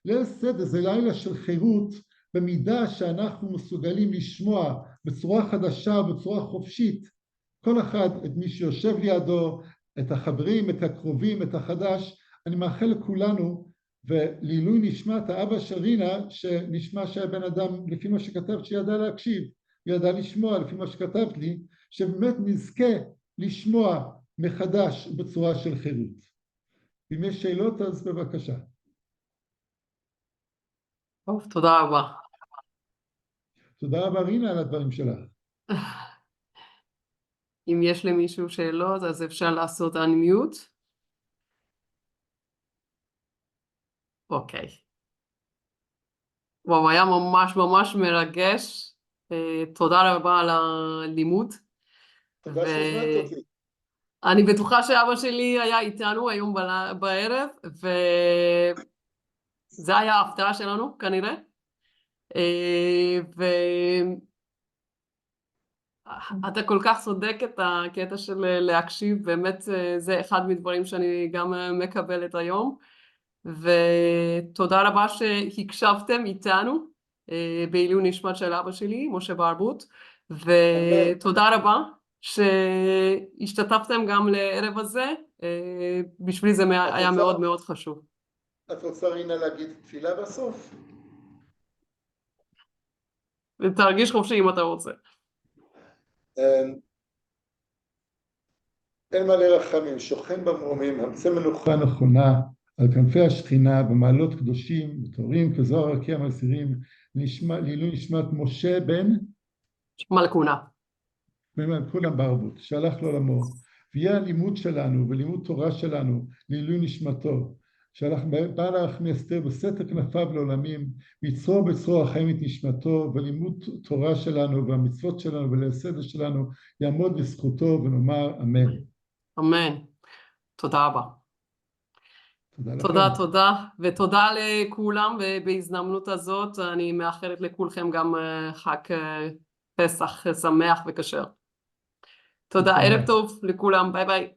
ליל סדר זה לילה של חירות, במידה שאנחנו מסוגלים לשמוע בצורה חדשה ובצורה חופשית, כל אחד את מי שיושב לידו, את החברים, את הקרובים, את החדש. אני מאחל לכולנו, ולעילוי נשמת האבא של רינה, שנשמע שהיה בן אדם, לפי מה שכתבת, שידע להקשיב, ידע לשמוע, לפי מה שכתבת לי, שבאמת נזכה לשמוע מחדש בצורה של חירות. אם יש שאלות, אז בבקשה. טוב, תודה רבה. תודה רבה רינה על הדברים שלך. אם יש למישהו שאלות, אז אפשר לעשות unmute. אוקיי. וואו, היה ממש ממש מרגש. תודה רבה על הלימוד. תודה שהזמנת אותי. אני בטוחה שאבא שלי היה איתנו היום בערב, וזה היה ההפתעה שלנו כנראה. אתה כל כך צודק את הקטע של להקשיב, באמת זה אחד מדברים שאני גם מקבלת היום, ותודה רבה שהקשבתם איתנו בעילוי נשמת של אבא שלי, משה ברבוט, ותודה רבה שהשתתפתם גם לערב הזה, בשבילי זה היה מאוד מאוד חשוב. את רוצה רינה להגיד תפילה בסוף? ותרגיש חופשי אם אתה רוצה. אל מלא רחמים, שוכן במרומים, המצא מנוחה נכונה, על כנפי השכינה, במעלות קדושים, בתורים כזוהר ערכי המסירים, לעילוי נשמת משה בן מלכונה. כולם ברבוט, שהלך לעולמו, ויהיה הלימוד שלנו ולימוד תורה שלנו לעילוי נשמתו, שהלך בא להלך מאסתר ושאת כנפיו לעולמים, ויצרור בצרור החיים את נשמתו, ולימוד תורה שלנו והמצוות שלנו ולסדר שלנו יעמוד לזכותו, ונאמר אמן. אמן. תודה רבה. תודה תודה, לכם. תודה, ותודה לכולם, ובהזדמנות הזאת אני מאחלת לכולכם גם חג פסח שמח וכשר. תודה, ערב טוב לכולם, ביי ביי.